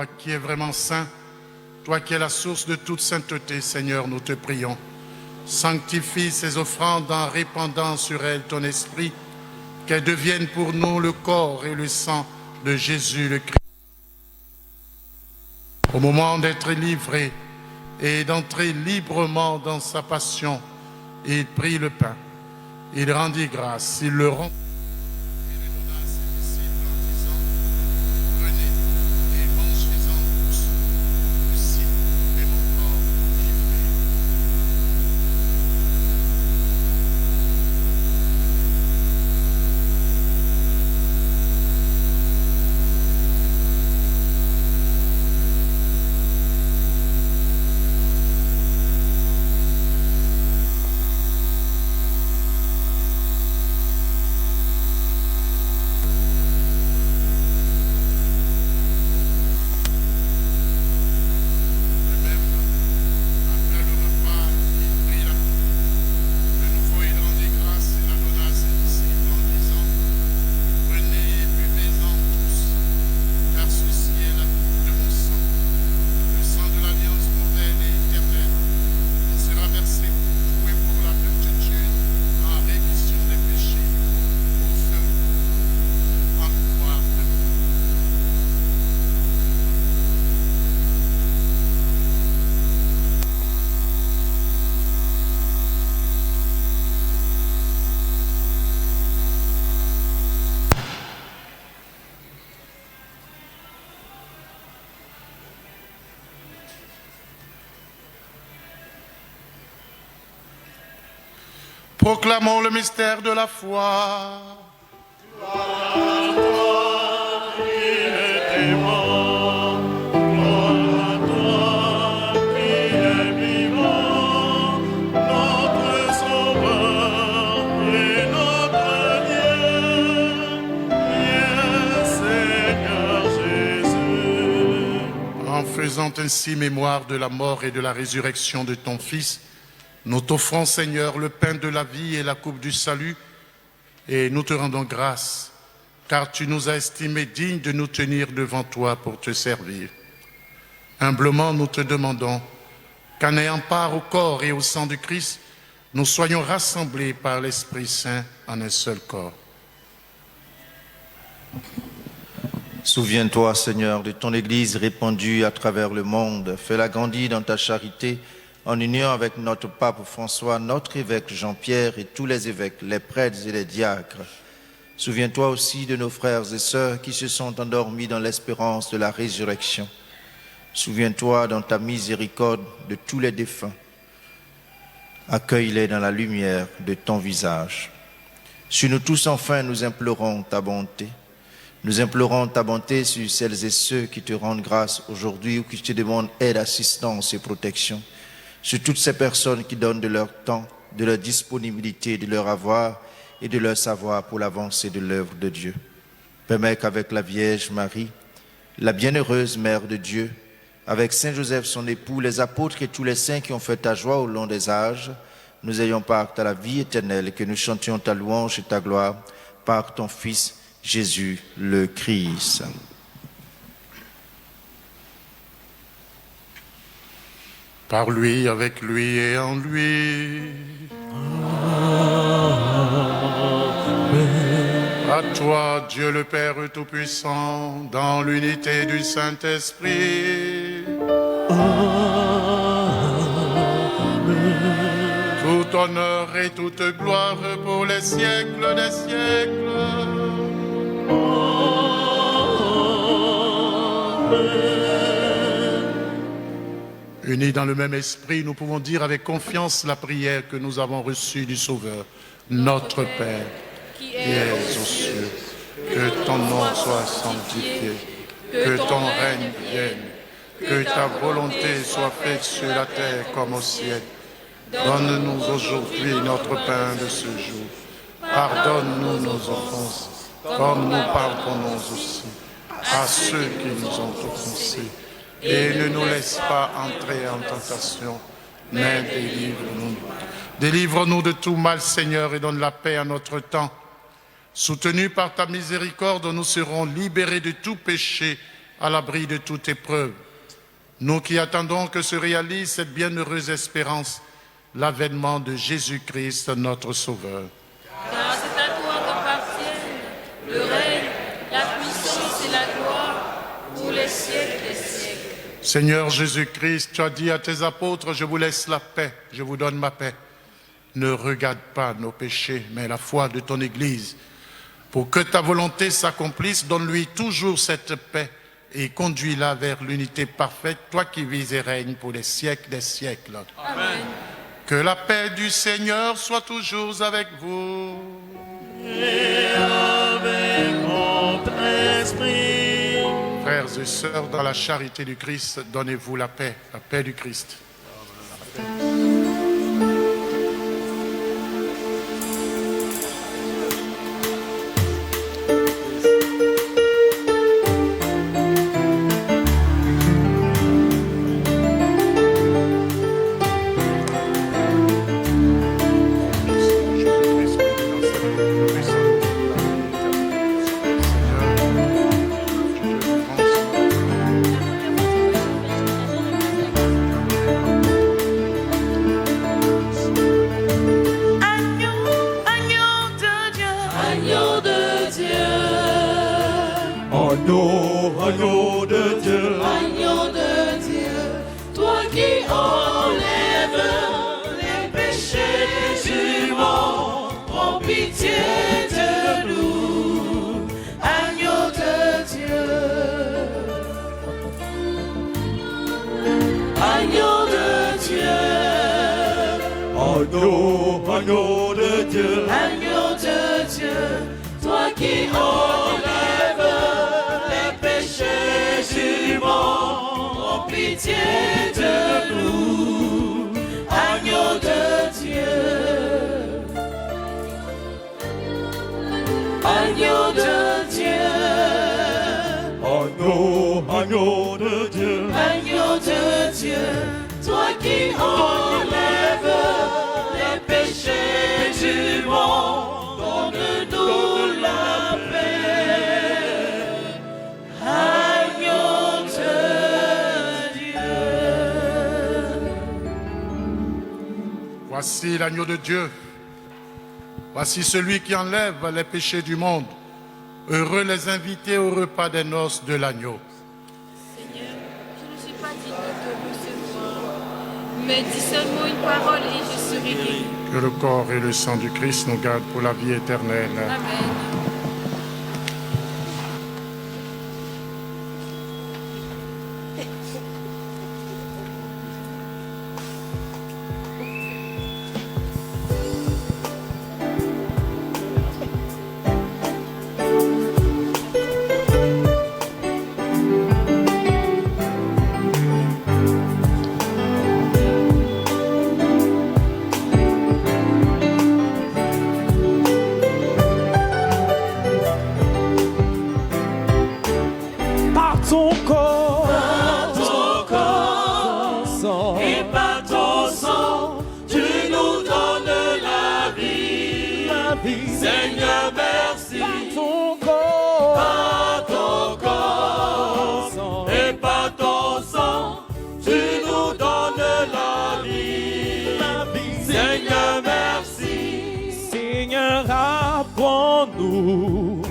toi qui es vraiment saint, toi qui es la source de toute sainteté, Seigneur, nous te prions. Sanctifie ces offrandes en répandant sur elles ton esprit, qu'elles deviennent pour nous le corps et le sang de Jésus le Christ. Au moment d'être livré et d'entrer librement dans sa passion, il prit le pain, il rendit grâce, il le rompit. Proclamons le mystère de la foi. En faisant ainsi mémoire de la mort et de la résurrection de ton Fils, nous t'offrons, Seigneur, le pain de la vie et la coupe du salut, et nous te rendons grâce, car tu nous as estimés dignes de nous tenir devant toi pour te servir. Humblement, nous te demandons qu'en ayant part au corps et au sang du Christ, nous soyons rassemblés par l'Esprit Saint en un seul corps. Souviens-toi, Seigneur, de ton Église répandue à travers le monde. Fais-la grandir dans ta charité, en union avec notre pape François, notre évêque Jean-Pierre et tous les évêques, les prêtres et les diacres. Souviens-toi aussi de nos frères et sœurs qui se sont endormis dans l'espérance de la résurrection. Souviens-toi dans ta miséricorde de tous les défunts. Accueille-les dans la lumière de ton visage. Sur nous tous, enfin, nous implorons ta bonté. Nous implorons ta bonté sur celles et ceux qui te rendent grâce aujourd'hui ou qui te demandent aide, assistance et protection. Sur toutes ces personnes qui donnent de leur temps, de leur disponibilité, de leur avoir et de leur savoir pour l'avancée de l'œuvre de Dieu. Permets qu'avec la Vierge Marie, la bienheureuse Mère de Dieu, avec Saint Joseph son époux, les apôtres et tous les saints qui ont fait ta joie au long des âges, nous ayons part à la vie éternelle et que nous chantions ta louange et ta gloire par ton Fils Jésus le Christ. Par lui, avec lui et en lui. À toi, Dieu le Père Tout-Puissant, dans l'unité du Saint-Esprit. Tout honneur et toute gloire pour les siècles des siècles. Unis dans le même esprit, nous pouvons dire avec confiance la prière que nous avons reçue du Sauveur. Notre Père, qui es aux cieux, que ton nom soit sanctifié, que ton règne vienne, que ta volonté soit faite sur la terre comme au ciel. Donne-nous aujourd'hui notre pain de ce jour. Pardonne-nous nos offenses, comme nous pardonnons aussi à ceux qui nous ont offensés. Et ne nous laisse pas entrer en tentation, mais délivre-nous. Délivre-nous de tout mal, Seigneur, et donne la paix à notre temps. Soutenus par ta miséricorde, nous serons libérés de tout péché à l'abri de toute épreuve. Nous qui attendons que se réalise cette bienheureuse espérance, l'avènement de Jésus-Christ, notre Sauveur. Car c'est à toi qu'appartiennent le règne, la puissance et la gloire pour les siècles des siècles. Seigneur Jésus-Christ, tu as dit à tes apôtres, je vous laisse la paix, je vous donne ma paix. Ne regarde pas nos péchés, mais la foi de ton Église. Pour que ta volonté s'accomplisse, donne-lui toujours cette paix et conduis-la vers l'unité parfaite, toi qui vis et règnes pour les siècles des siècles. Amen. Que la paix du Seigneur soit toujours avec vous. Et avec notre esprit. Frères et sœurs, dans la charité du Christ, donnez-vous la paix du Christ. Agneau de Dieu, Agneau de Dieu, toi qui enlèves les péchés du monde, prends pitié de nous. Agneau de Dieu, agneau de Dieu, agneau de Dieu, agneau de Dieu, toi qui enlèves les péchés du monde, prends pitié de nous. Agneau de Dieu, agneau de Dieu, agneau de Dieu, agneau de Dieu, toi qui enlèves les péchés du monde, donne-nous la paix. Agneau de Dieu. Voici l'agneau de Dieu. Voici celui qui enlève les péchés du monde. Heureux les invités au repas des noces de l'agneau. Seigneur, je ne suis pas digne de te recevoir, mais dis seulement une parole et je serai guéri. Que le corps et le sang du Christ nous gardent pour la vie éternelle. Amen. par ton corps, Ton corps sang, et par ton sang, tu nous donnes la vie. la vie, Seigneur, merci. ton corps, Par ton corps sang, et par ton sang, tu nous donnes la vie. la vie, Seigneur, merci. Seigneur, apprends-nous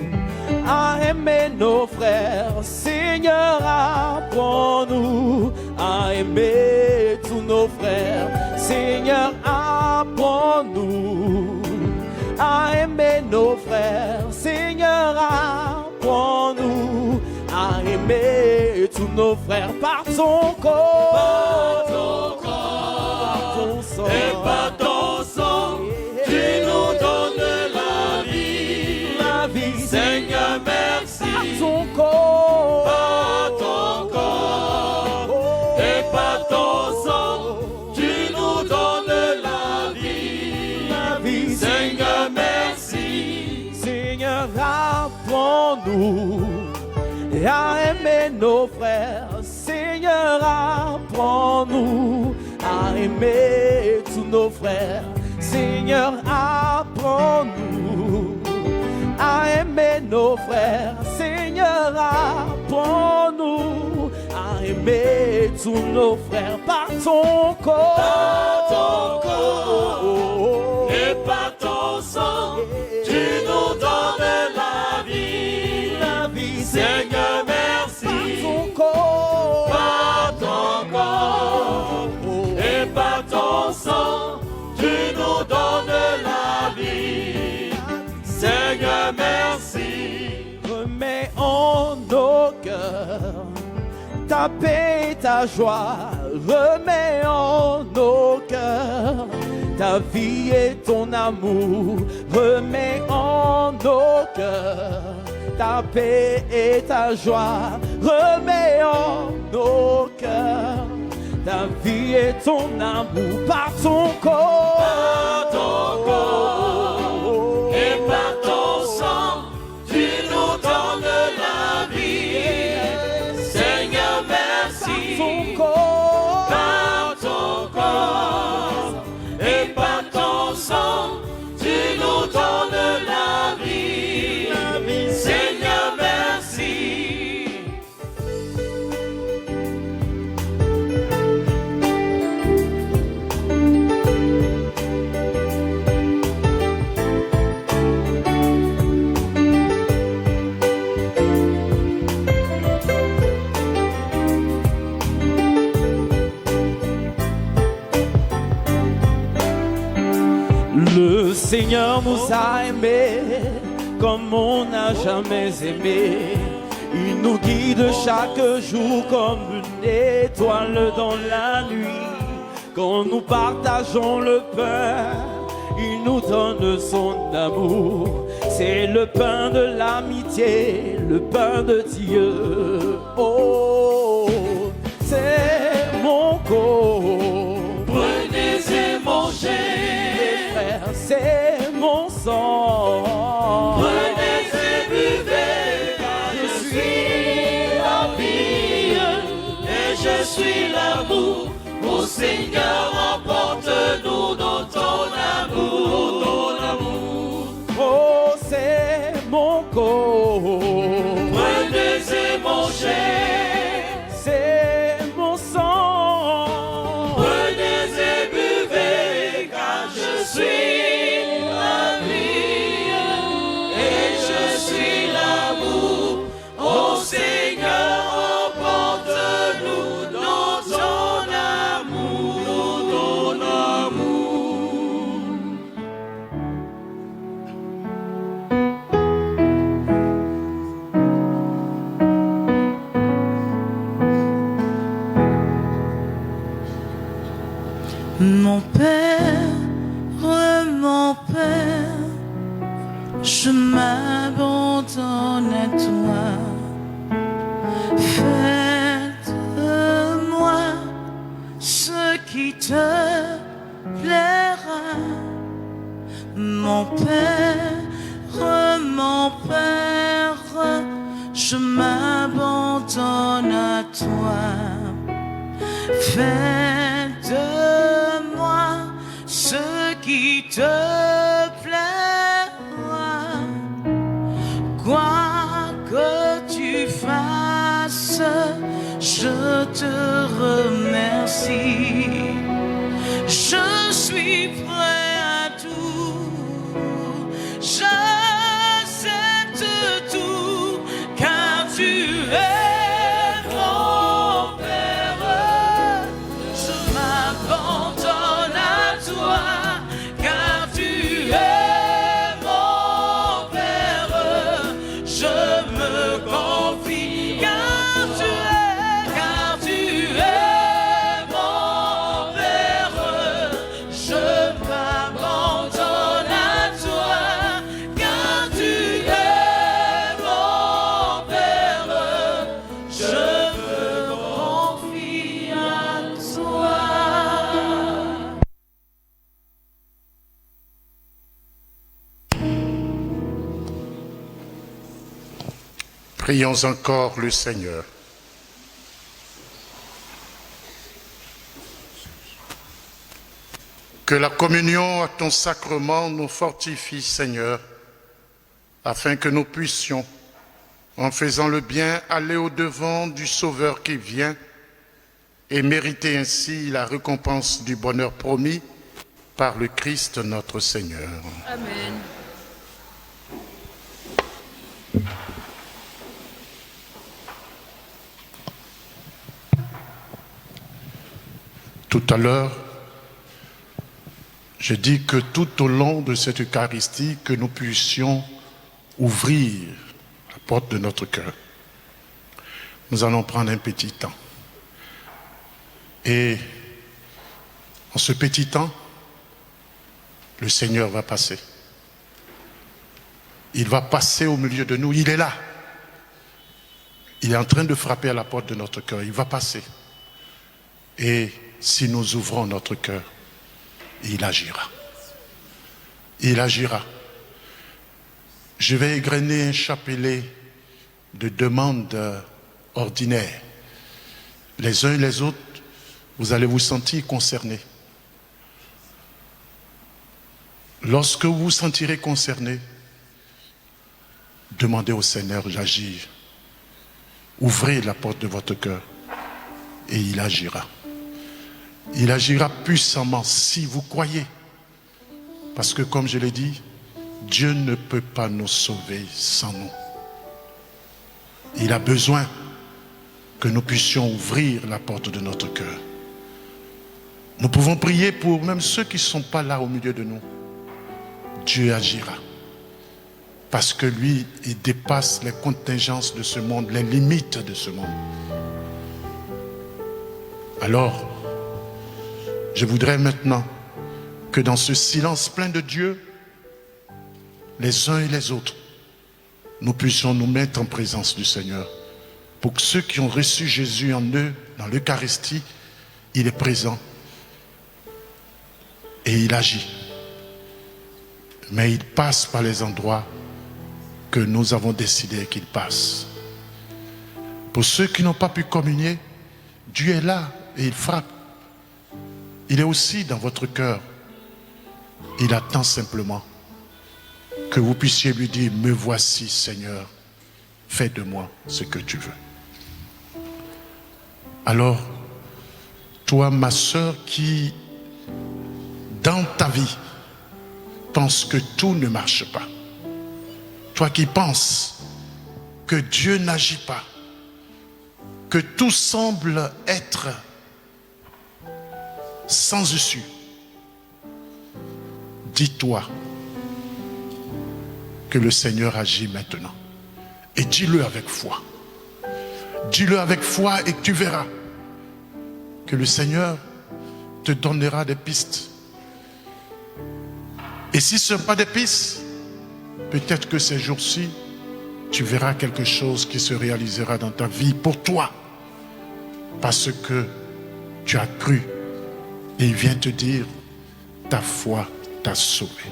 à aimer nos frères. Seigneur, apprends-nous à aimer tous nos frères. Seigneur, apprends-nous à aimer nos frères. Seigneur, apprends-nous à aimer tous nos frères par ton corps, Par ton par corps ton sang. et par ton sang, tu nous donnes la vie. La vie, Seigneur, merci. par ton corps, Par ton corps et par ton sang, tu nous donnes la vie. la vie, Seigneur, merci. Seigneur, apprends-nous à aimer nos frères. Seigneur, apprends-nous à aimer tous nos frères. Seigneur, apprends-nous à aimer nos frères. Seigneur, apprends-nous aimer tous nos frères par ton corps. Par ton corps et par ton sang, tu nous donnes la vie. La vie, Seigneur, merci. Par ton corps, Par ton corps et par ton sang, tu nous donnes la vie. Seigneur, merci. remets en nos cœurs ta paix et ta joie. Remets en nos cœurs ta vie et ton amour. Remets en nos cœurs ta paix et ta joie. Remets en nos cœurs ta vie et ton amour par ton corps. Par ton corps et par ton sang, tu nous donnes la vie. Seigneur, merci. Ton corps, Par ton corps et par ton sang, tu nous donnes la vie. Seigneur, merci. le Seigneur nous a aimés comme on n'a jamais aimé. Il nous guide chaque jour comme une étoile dans la nuit. Quand nous partageons le pain, il nous donne son amour. C'est le pain de l'amitié, le pain de Dieu. Oh, c'est mon corps. Prenez et mangez. Frère, c'est mon sang. Prenez et buvez, car je suis la vie et je suis l'amour. Ô Seigneur, emporte-nous dans ton amour, ton amour. Oh, c'est mon corps. Prenez et mangez. C'est mon sang. Prenez et buvez, car je suis la vie et je suis l'amour. Ô Seigneur, emporte-nous dans ton amour, ton amour. Mon Père, je m'abandonne à toi. Fais de moi ce qui te plaira. Mon Père, je m'abandonne à toi. Fais de moi ce qui te plaira. Quoi que tu fasses, je te remercie. Je suis prêt à tout. J'accepte tout, car tu es mon Père. Je m'abandonne à toi, car tu es mon Père. Je me confie, car tu es mon Père. Je m'abandonne à toi, car tu es mon Père. Je me confie à toi. Prions encore le Seigneur. Que la communion à ton sacrement nous fortifie, Seigneur, afin que nous puissions, en faisant le bien, aller au-devant du Sauveur qui vient et mériter ainsi la récompense du bonheur promis par le Christ notre Seigneur. Amen. Tout à l'heure, je dis que tout au long de cette Eucharistie, que nous puissions ouvrir la porte de notre cœur. Nous allons prendre un petit temps. Et en ce petit temps, le Seigneur va passer. Il va passer au milieu de nous. Il est là. Il est en train de frapper à la porte de notre cœur. Il va passer. Et si nous ouvrons notre cœur, il agira. Il agira. Je vais égrener un chapelet de demandes ordinaires. Les uns et les autres, vous allez vous sentir concernés. Lorsque vous vous sentirez concernés, demandez au Seigneur d'agir. Ouvrez la porte de votre cœur et il agira. Il agira puissamment si vous croyez. Parce que comme je l'ai dit, Dieu ne peut pas nous sauver sans nous. Il a besoin que nous puissions ouvrir la porte de notre cœur. Nous pouvons prier pour même ceux qui ne sont pas là au milieu de nous. Dieu agira. Parce que lui, il dépasse les contingences de ce monde, les limites de ce monde. Alors, je voudrais maintenant que dans ce silence plein de Dieu, les uns et les autres, nous puissions nous mettre en présence du Seigneur. Pour que ceux qui ont reçu Jésus en eux, dans l'Eucharistie, il est présent et il agit. Mais il passe par les endroits que nous avons décidé qu'il passe. Pour ceux qui n'ont pas pu communier, Dieu est là et il frappe. Il est aussi dans votre cœur. Il attend simplement que vous puissiez lui dire, me voici Seigneur, fais de moi ce que tu veux. Alors, toi ma sœur qui, dans ta vie, pense que tout ne marche pas. Toi qui penses que Dieu n'agit pas, que tout semble être sans issue, dis-toi que le Seigneur agit maintenant. Et dis-le avec foi. Dis-le avec foi et tu verras que le Seigneur te donnera des pistes. Et si ce ne sont pas des pistes, peut-être que ces jours-ci, tu verras quelque chose qui se réalisera dans ta vie pour toi. Parce que tu as cru. Et il vient te dire, ta foi t'a sauvé.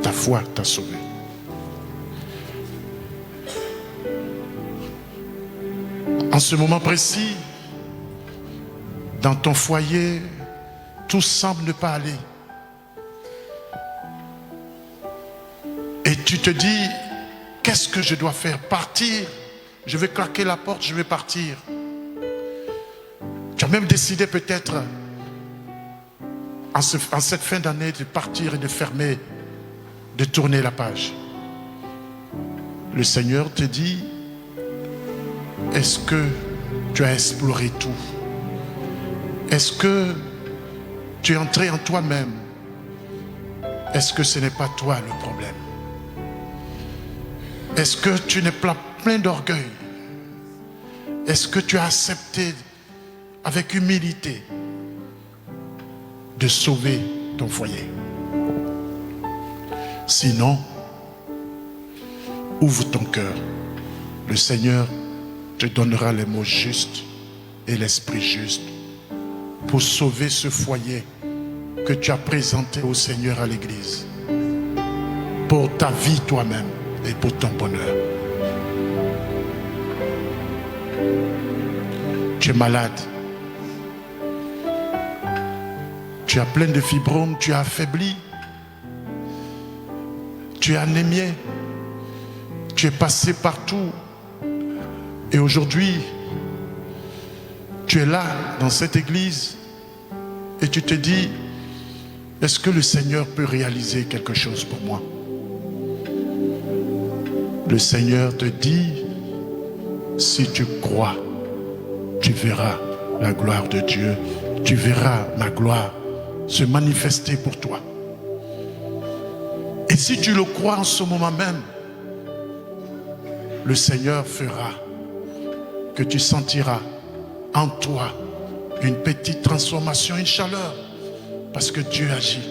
Ta foi t'a sauvé. En ce moment précis, dans ton foyer, tout semble ne pas aller. Et tu te dis, qu'est-ce que je dois faire? Partir? Je vais claquer la porte, je vais partir. Tu as même décidé peut-être, en cette fin d'année, de partir et de fermer, de tourner la page. Le Seigneur te dit, est-ce que tu as exploré tout? Est-ce que tu es entré en toi-même? Est-ce que ce n'est pas toi le problème? Est-ce que tu n'es pas plein d'orgueil? Est-ce que tu as accepté avec humilité de sauver ton foyer? Sinon, ouvre ton cœur. Le Seigneur te donnera les mots justes et l'esprit juste pour sauver ce foyer que tu as présenté au Seigneur à l'église. Pour ta vie toi-même et pour ton bonheur. Tu es malade. Tu as plein de fibromes, tu es affaibli. Tu es anémié. Tu es passé partout. Et aujourd'hui, Tu es là, dans cette église, et tu te dis, est-ce que le Seigneur peut réaliser quelque chose pour moi? Le Seigneur te dit, si tu crois, tu verras la gloire de Dieu, tu verras ma gloire se manifester pour toi. Et si tu le crois en ce moment même, le Seigneur fera que tu sentiras en toi une petite transformation, une chaleur, parce que Dieu agit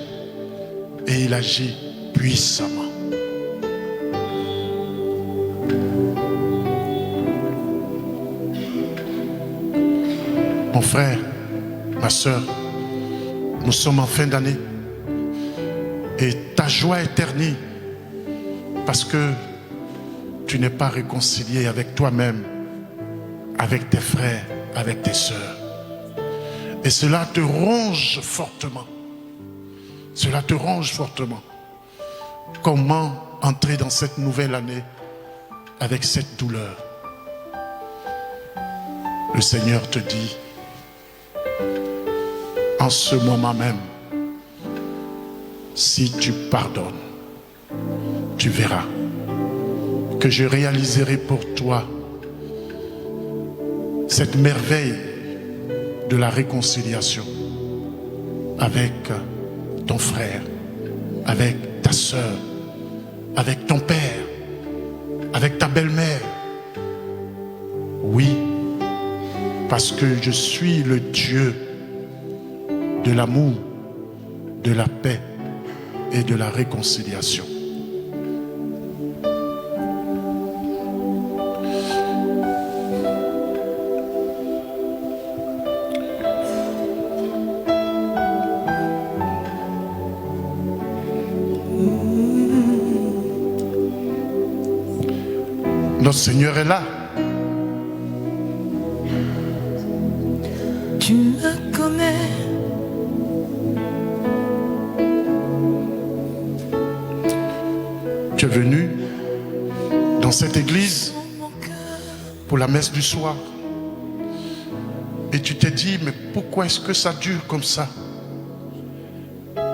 et il agit puissamment. Mon frère, ma soeur, nous sommes en fin d'année et ta joie est ternie parce que tu n'es pas réconcilié avec toi-même, avec tes frères, avec tes sœurs. Et cela te ronge fortement. Cela te ronge fortement. Comment entrer dans cette nouvelle année avec cette douleur? Le Seigneur te dit, en ce moment même, si tu pardonnes, tu verras que je réaliserai pour toi cette merveille de la réconciliation avec ton frère, avec ta soeur, avec ton père, avec ta belle-mère. Oui, parce que je suis le Dieu de l'amour, de la paix et de la réconciliation. Notre Seigneur est là. Tu me connais. Tu es venu dans cette église pour la messe du soir. Et tu t'es dit, mais pourquoi est-ce que ça dure comme ça?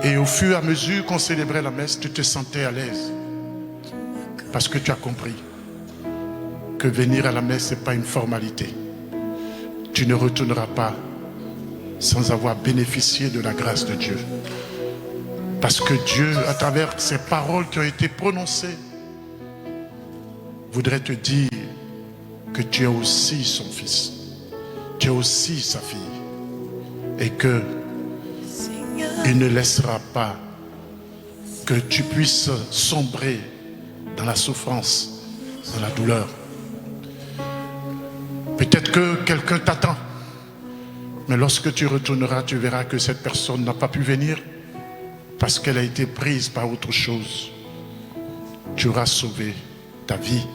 Et au fur et à mesure qu'on célébrait la messe, tu te sentais à l'aise. Parce que tu as compris que venir à la messe, ce n'est pas une formalité. Tu ne retourneras pas sans avoir bénéficié de la grâce de Dieu. Parce que Dieu, à travers ces paroles qui ont été prononcées, voudrait te dire que tu es aussi son fils. Tu es aussi sa fille. Et que il ne laissera pas que tu puisses sombrer dans la souffrance, dans la douleur. Peut-être que quelqu'un t'attend. Mais lorsque tu retourneras, tu verras que cette personne n'a pas pu venir parce qu'elle a été prise par autre chose. Tu auras sauvé ta vie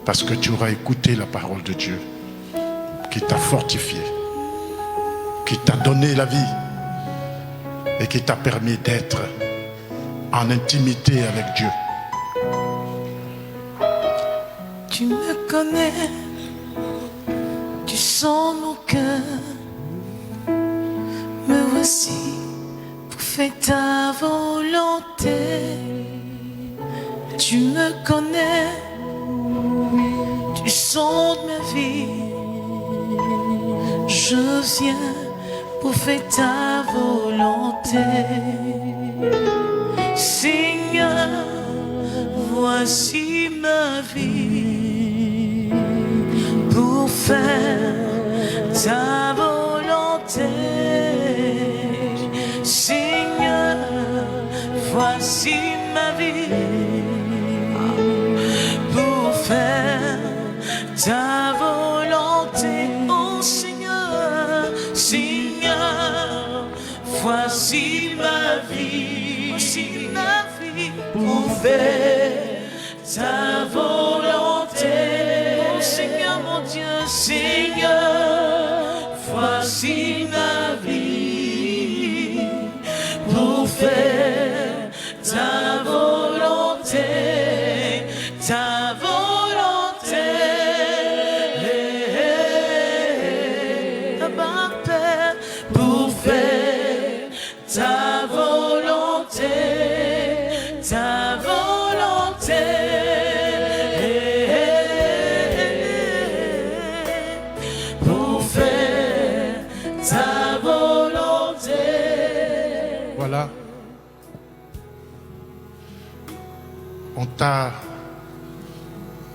parce que tu auras écouté la parole de Dieu qui t'a fortifié, qui t'a donné la vie et qui t'a permis d'être en intimité avec Dieu. Tu me connais, tu sens mon cœur. Me voici pour faire ta volonté. Tu me connais, tu sondes ma vie. Je viens pour faire ta volonté. Seigneur, voici ma vie pour faire ta volonté. Seigneur, voici ma vie pour faire ta volonté. Oh Seigneur, Seigneur, voici ma vie, voici ma vie pour faire ta volonté. Oh Seigneur mon Dieu, Seigneur, voici ma vie pour faire ta volonté, ta volonté. ta volonté, ta volonté. Pour faire ta volonté. Voilà. On t'a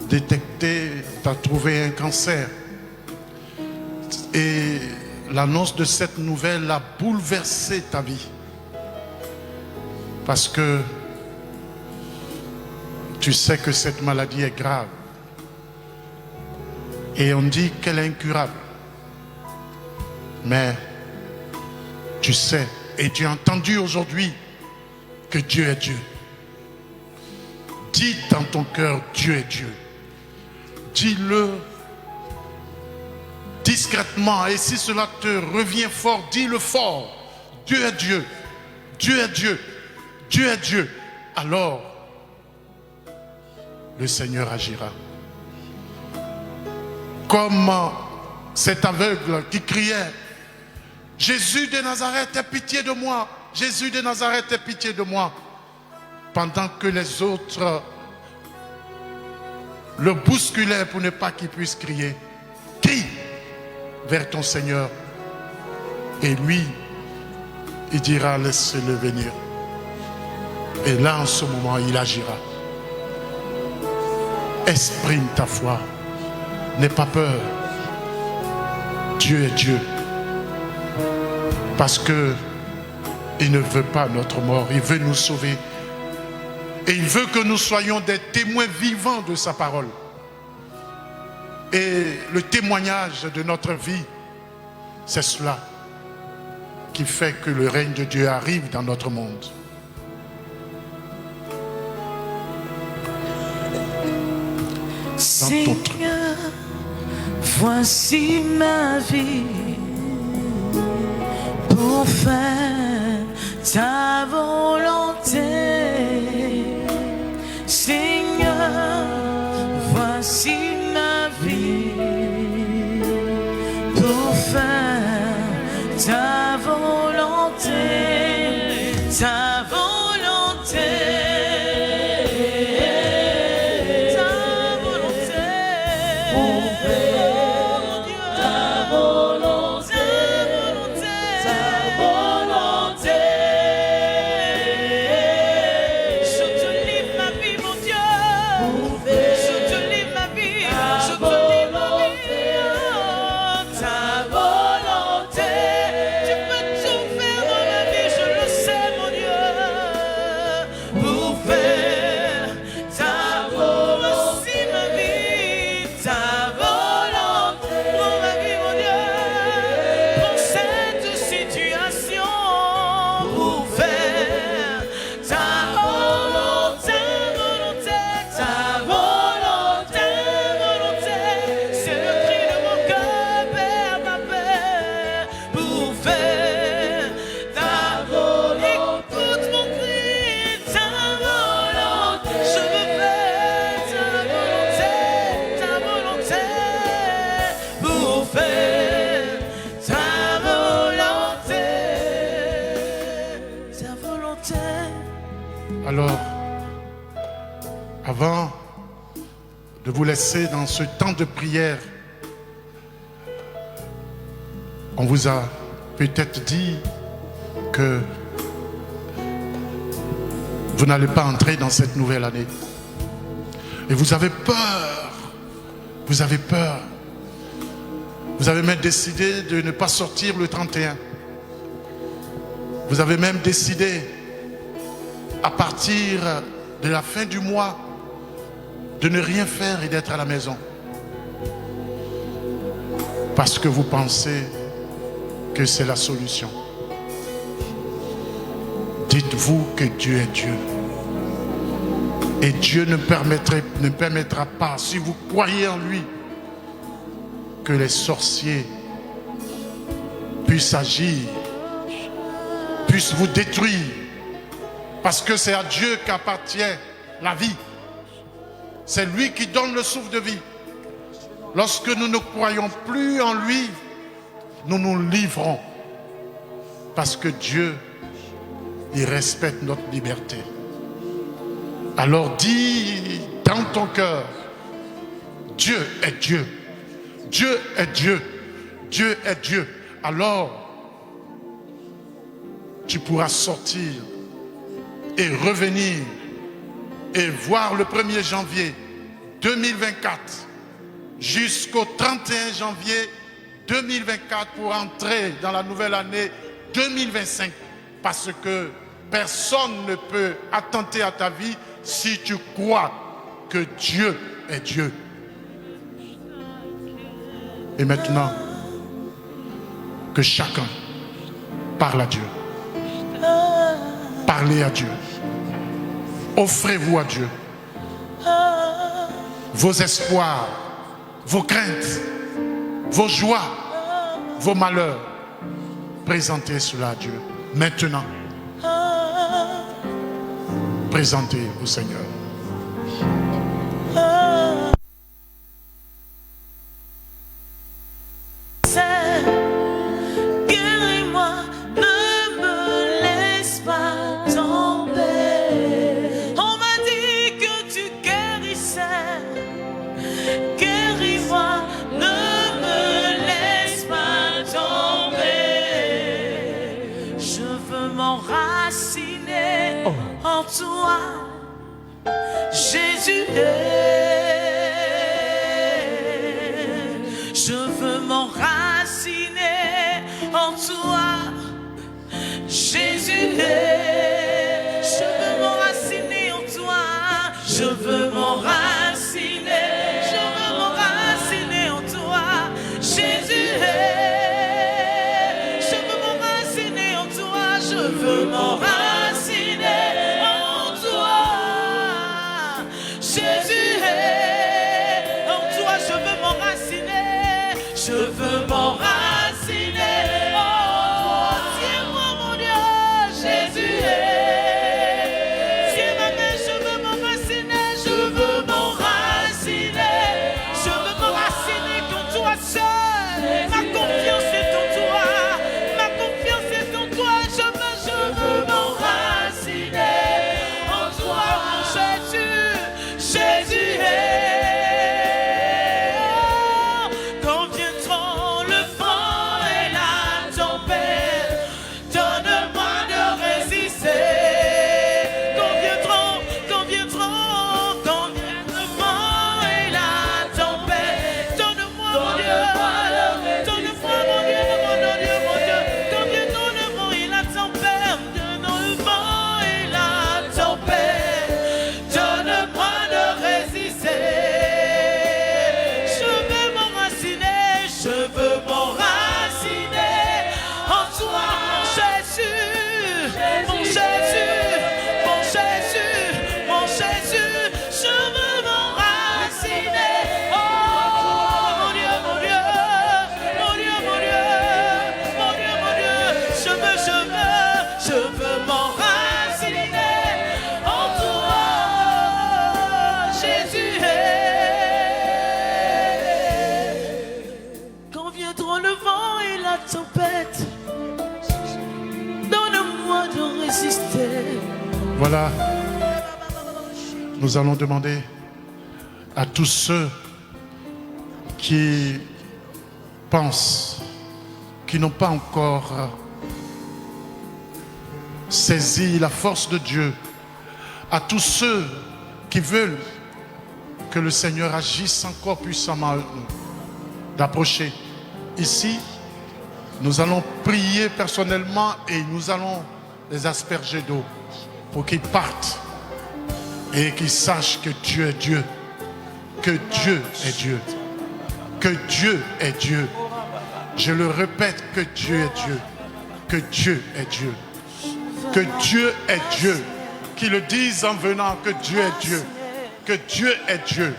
détecté, t'as trouvé un cancer. Et l'annonce de cette nouvelle a bouleversé ta vie. Parce que tu sais que cette maladie est grave. Et on dit qu'elle est incurable. Mais tu sais, et tu as entendu aujourd'hui que Dieu est Dieu. Dis dans ton cœur, Dieu est Dieu. Dis-le discrètement, et si cela te revient fort, dis-le fort. Dieu est Dieu. Dieu est Dieu. Dieu est Dieu. Alors, le Seigneur agira. Comme cet aveugle qui criait, Jésus de Nazareth, aie pitié de moi. Jésus de Nazareth, aie pitié de moi. Pendant que les autres le bousculaient pour ne pas qu'il puisse crier. Crie vers ton Seigneur. Et lui, il dira, laisse-le venir. Et là, en ce moment, il agira. Exprime ta foi. N'aie pas peur. Dieu est Dieu. Parce que il ne veut pas notre mort. Il veut nous sauver. Et il veut que nous soyons des témoins vivants de sa parole. Et le témoignage de notre vie, c'est cela qui fait que le règne de Dieu arrive dans notre monde. Seigneur, voici ma vie pour faire ta volonté. Seigneur, voici ma vie pour faire ta volonté, ta volonté, ta volonté, pour faire ta volonté, ta volonté. Je te livre ma vie, mon Dieu. Je te livre ma vie. Je te livre ma vie. Ta volonté. Tu peux tout faire dans ma vie, je le sais, mon Dieu. Pour faire ta volonté. Voici ma vie, ta volonté. Pour ma vie, mon Dieu. Pour cette situation. Pour faire ta volonté, ta volonté, c'est le cri de mon cœur, Père, ma Père, pour faire ta volonté. Écoute mon cri, ta volonté, je veux faire ta volonté, pour faire ta volonté, ta volonté. Alors, avant de vous laisser dans ce temps de prière, on vous a peut-être dit que vous n'allez pas entrer dans cette nouvelle année. Et vous avez peur. Vous avez peur. Vous avez même décidé de ne pas sortir le 31. Vous avez même décidé, à partir de la fin du mois, de ne rien faire et d'être à la maison. Parce que vous pensez que c'est la solution. Dites-vous que Dieu est Dieu. Et Dieu ne permettra pas, si vous croyez en lui, que les sorciers puissent agir, puissent vous détruire. Parce que c'est à Dieu qu'appartient la vie. C'est lui qui donne le souffle de vie. Lorsque nous ne croyons plus en lui, nous nous livrons. Parce que Dieu il respecte notre liberté. Alors dis dans ton cœur, Dieu est Dieu. Dieu est Dieu. Dieu est Dieu. Alors, tu pourras sortir et revenir et voir le 1er janvier 2024 jusqu'au 31 janvier 2024 pour entrer dans la nouvelle année 2025. Parce que personne ne peut attenter à ta vie si tu crois que Dieu est Dieu. Et maintenant, que chacun parle à Dieu. Parlez à Dieu. Offrez-vous à Dieu. Vos espoirs, vos craintes, vos joies, vos malheurs. Présentez cela à Dieu. Maintenant, présentez au Seigneur. Guéris-moi, ne me laisse pas tomber. On m'a dit que tu guérissais. Guéris-moi, ne me laisse pas tomber. Je veux m'enraciner en toi, Jésus. Je veux m'enraciner en toi, Jésus. Je veux m'enraciner en toi. Je veux m'enraciner. Je veux m'enraciner en toi, Jésus. Je veux m'enraciner en toi. Je veux m'enraciner en toi, Jésus. En toi, je veux m'enraciner. Je veux m'enraciner en toi. Tiens-moi, mon Dieu, Jésus. Tiens ma main, je veux m'enraciner. Je veux m'enraciner. Je veux m'enraciner qu'en toi seul. Ma confiance est en toi. Ma confiance est en toi. Je veux m'enraciner en toi, mon Jésus. Jésus. Quand viendront le vent et la tempête, donne-moi de résister. Quand viendront le vent et la tempête, donne-moi, mon Dieu, donne-moi, mon Dieu, mon Dieu, mon Dieu. Quand viendront le vent et la tempête, donne-moi le vent et la tempête, donne-moi de résister. Je veux m'enraciner, je veux m'enraciner en toi, mon Jésus, mon Jésus, mon Jésus, mon Jésus. Je veux m'enraciner. Oh, mon Dieu, mon Dieu, mon Dieu, mon Dieu, mon Dieu, mon Dieu. Je veux m'enraciner en toi, Jésus. Quand viendront le vent et la tempête, donne-moi de résister. Voilà. Nous allons demander à tous ceux qui pensent, qui n'ont pas encore saisi la force de Dieu, à tous ceux qui veulent que le Seigneur agisse encore puissamment, d'approcher. Ici, nous allons prier personnellement et nous allons les asperger d'eau pour qu'ils partent et qu'ils sachent que Dieu est Dieu, que Dieu est Dieu, que Dieu est Dieu. Je le répète, que Dieu est Dieu, que Dieu est Dieu, que Dieu est Dieu. Qu'ils le disent en venant, que Dieu est Dieu, que Dieu est Dieu.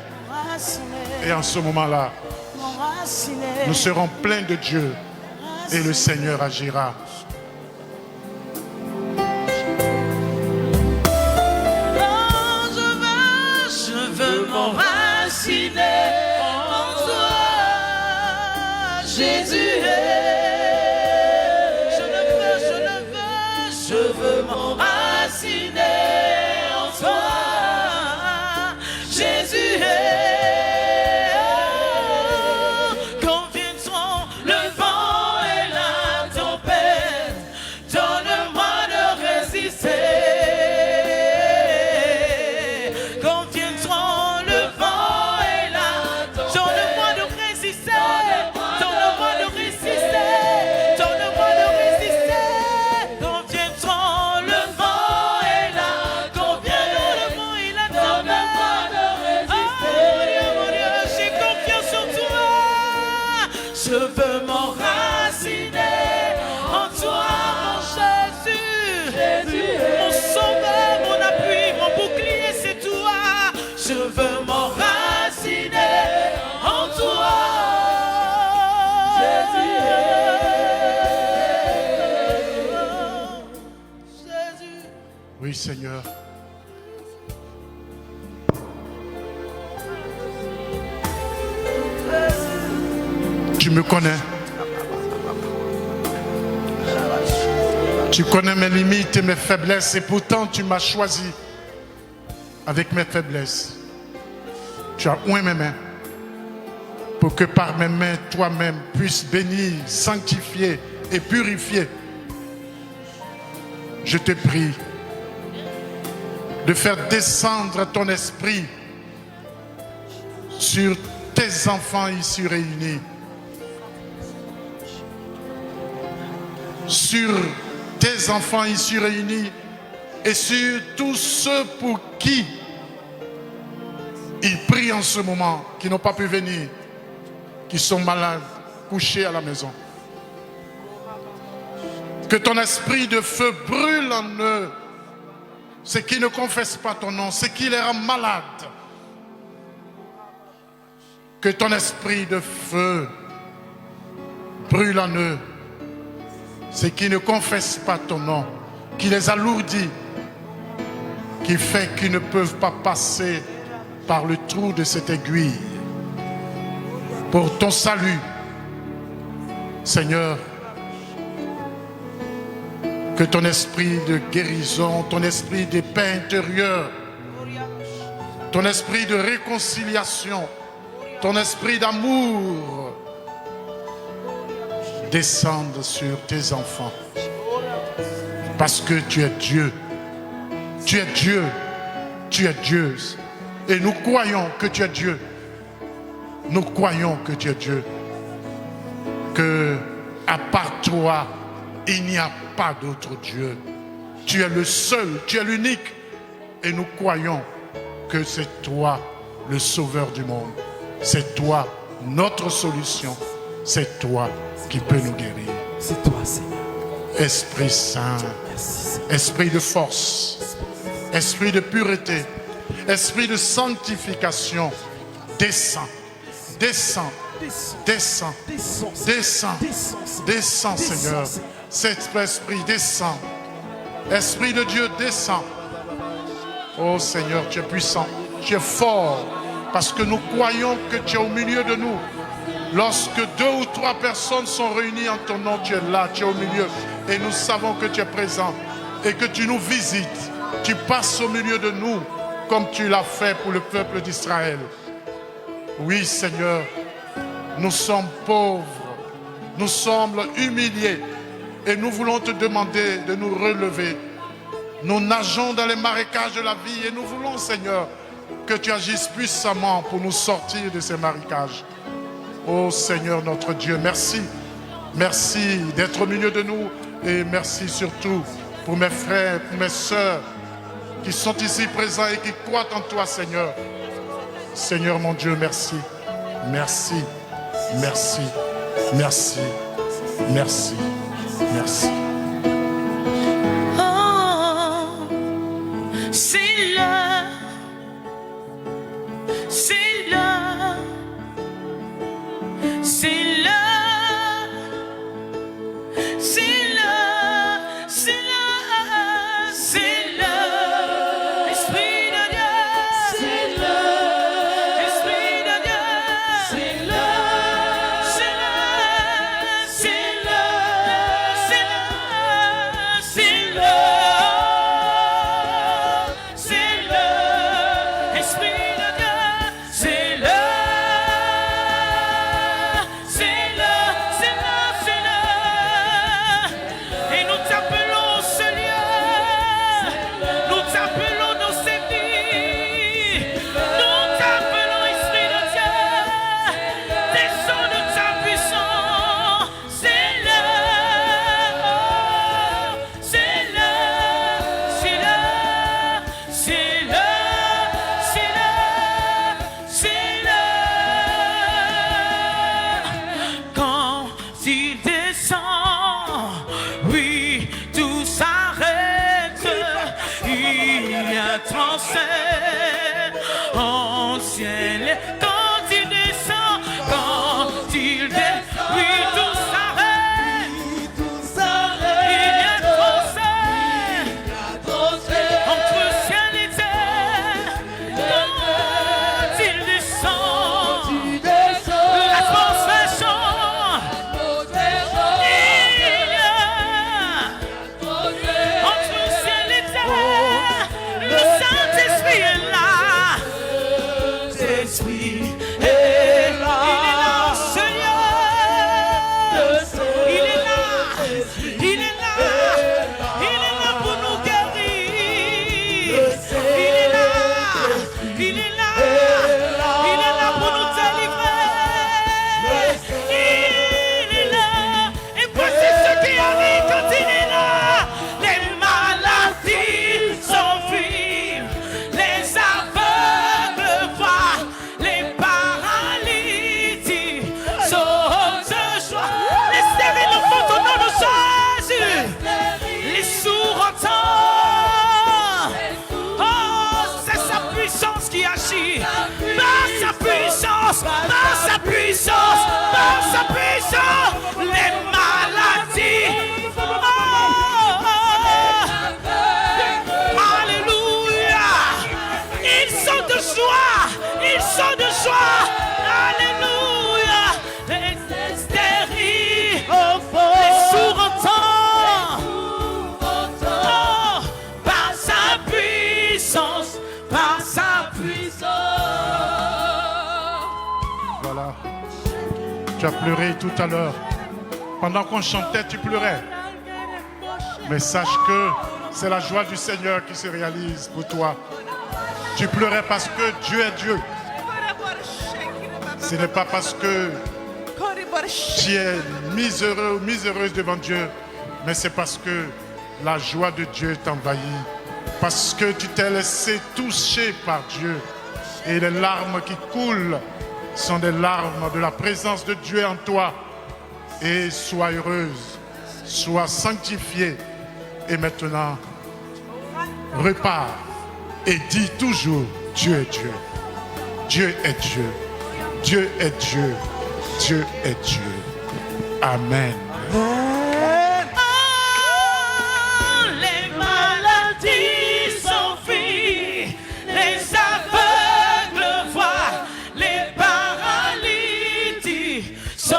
Et en ce moment-là, nous serons pleins de Dieu et le Seigneur agira. Je veux m'enraciner en toi, Jésus. Je le veux, je veux m'enraciner. Oui, Seigneur. Tu me connais. Tu connais mes limites et mes faiblesses et pourtant tu m'as choisi avec mes faiblesses. Tu as oint mes mains pour que par mes mains, toi-même puisses bénir, sanctifier et purifier. Je te prie de faire descendre ton esprit sur tes enfants ici réunis, sur tes enfants ici réunis et sur tous ceux pour qui ils prient en ce moment, qui n'ont pas pu venir, qui sont malades, couchés à la maison. Que ton esprit de feu brûle en eux, ceux qui ne confessent pas ton nom, ceux qui les rendent malades. Que ton esprit de feu brûle en eux, ceux qui ne confessent pas ton nom, qui les alourdit, qui fait qu'ils ne peuvent pas passer par le trou de cette aiguille. Pour ton salut, Seigneur, que ton esprit de guérison, ton esprit de paix intérieure, ton esprit de réconciliation, ton esprit d'amour descende sur tes enfants. Parce que tu es Dieu. Tu es Dieu. Tu es Dieu. Et nous croyons que tu es Dieu. Nous croyons que tu es Dieu. Que à part toi, il n'y a pas d'autre Dieu. Tu es le seul, tu es l'unique. Et nous croyons que c'est toi le sauveur du monde. C'est toi notre solution. C'est toi qui peux nous guérir. C'est toi, Seigneur. Esprit Saint, Merci. esprit de force, esprit de pureté, esprit de sanctification, descends, descends, descends, descends, descends, Seigneur. Cet esprit descend. Esprit de Dieu descend. Oh Seigneur, tu es puissant, tu es fort, parce que nous croyons que tu es au milieu de nous. Lorsque 2 ou 3 personnes sont réunies en ton nom, tu es là, tu es au milieu. Et nous savons que tu es présent et que tu nous visites. Tu passes au milieu de nous comme tu l'as fait pour le peuple d'Israël. Oui, Seigneur, nous sommes pauvres, nous sommes humiliés et nous voulons te demander de nous relever. Nous nageons dans les marécages de la vie et nous voulons, Seigneur, que tu agisses puissamment pour nous sortir de ces marécages. Oh Seigneur notre Dieu, merci. Merci d'être au milieu de nous et merci surtout pour mes frères, pour mes sœurs qui sont ici présents et qui croient en toi, Seigneur. Seigneur mon Dieu, merci. Merci, merci, merci, merci, merci. Oh, c'est l'heure, c'est l'heure, c'est l'heure, c'est l'heure, c'est l'heure, c'est l'heure, Esprit de Dieu, c'est l'heure, Esprit de Dieu, c'est l'heure, c'est l'heure, c'est l'heure, c'est l'heure, c'est l'heure, c'est l'heure, Esprit de Dieu, c'est l'heure, c'est l'heure, c'est l'heure, c'est l'heure, et nous t'appelons ce lieu, nous t'appelons nos sévies, nous t'appelons Esprit de Dieu, descends de ta puissance, c'est l'heure, c'est l'heure, c'est l'heure, c'est l'heure, c'est l'heure, c'est l'heure. Quand il descend, oui, tout s'arrête. Il y a transcende en ciel. Quand il descend, oui, tout s'arrête. Il y a transcende. Tu as pleuré tout à l'heure. Pendant qu'on chantait, tu pleurais. Mais sache que c'est la joie du Seigneur qui se réalise pour toi. Tu pleurais parce que Dieu est Dieu. Ce n'est pas parce que tu es miséreux ou miséreuse devant Dieu, mais c'est parce que la joie de Dieu t'envahit. Parce que tu t'es laissé toucher par Dieu. Et les larmes qui coulent sont des larmes de la présence de Dieu en toi. Et sois heureuse, sois sanctifiée. Et maintenant, repars et dis toujours, Dieu est Dieu. Dieu est Dieu. Dieu est Dieu. Dieu est Dieu. Amen. Les maladies s'enfuient, les aveugles voient, les paralytiques sont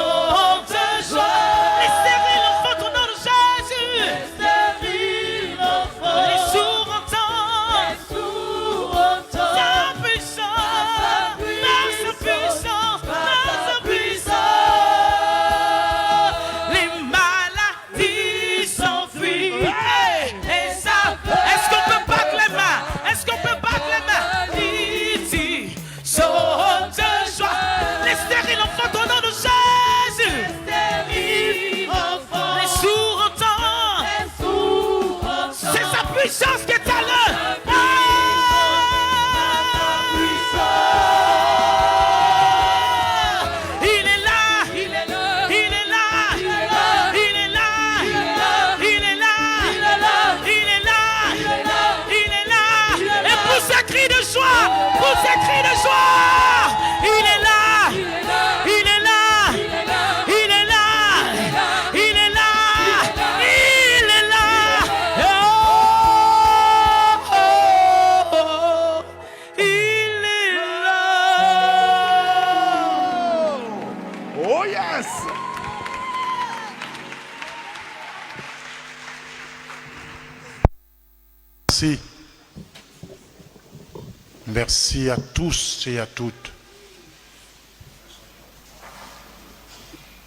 de joie. Les stériles enfants au nom de Jésus. Les stériles enfants. Les sourds entendent. Les sourds entendent. Sa puissance. Par sa puissance. Par sa puissance. Les maladies s'enfuient. Et ça, est-ce qu'on peut battre les mains? Est-ce qu'on peut battre les mains? Ici, sont de joie. Les stériles enfants au nom de Jésus. Les stériles enfants. Les sourds entendent. Les sourds entendent. C'est sa puissance qui est à l'œuvre. Il est là, il est là, il est là, il est là, il est là, il est là, il est là, il est là, il est là. Et pour ces cris de joie, pour ces cris de joie, il est là, il est là, il est là, il est là, il est là, il est là. Oh, il est là. Oh yes! Merci. Merci à tous et à toutes.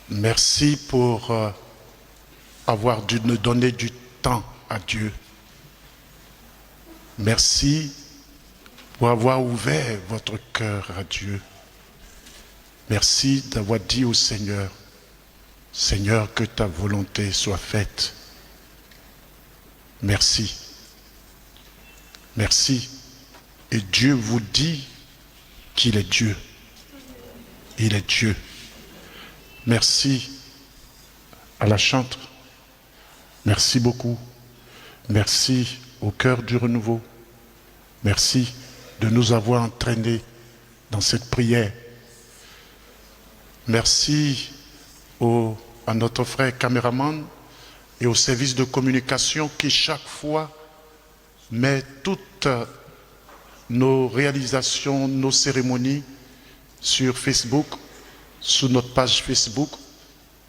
Merci pour avoir dû nous donner du temps à Dieu. Merci pour avoir ouvert votre cœur à Dieu. Merci d'avoir dit au Seigneur, Seigneur, que ta volonté soit faite. Merci. Merci. Et Dieu vous dit qu'il est Dieu. Il est Dieu. Merci à la chantre. Merci beaucoup. Merci au cœur du renouveau. Merci de nous avoir entraînés dans cette prière. Merci à notre frère caméraman et au service de communication qui chaque fois met toutes nos réalisations, nos cérémonies sur Facebook, sur notre page Facebook.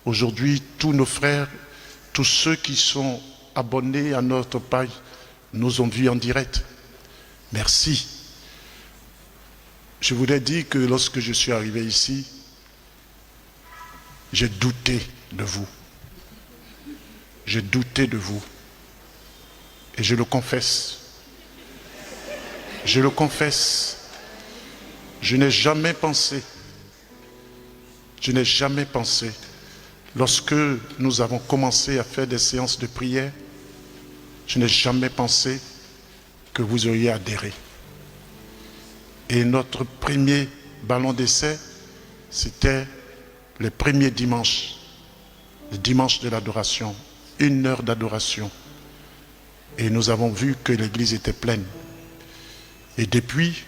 Aujourd'hui, tous nos frères, tous ceux qui sont abonnés à notre page, nous ont vus en direct. Merci. Je voulais dire que lorsque je suis arrivé ici, j'ai douté de vous. J'ai douté de vous. Et je le confesse. Je le confesse. Je n'ai jamais pensé, lorsque nous avons commencé à faire des séances de prière, je n'ai jamais pensé que vous auriez adhéré. Et notre premier ballon d'essai, c'était le premier dimanche, le dimanche de l'adoration, 1 heure d'adoration. Et nous avons vu que l'église était pleine. Et depuis,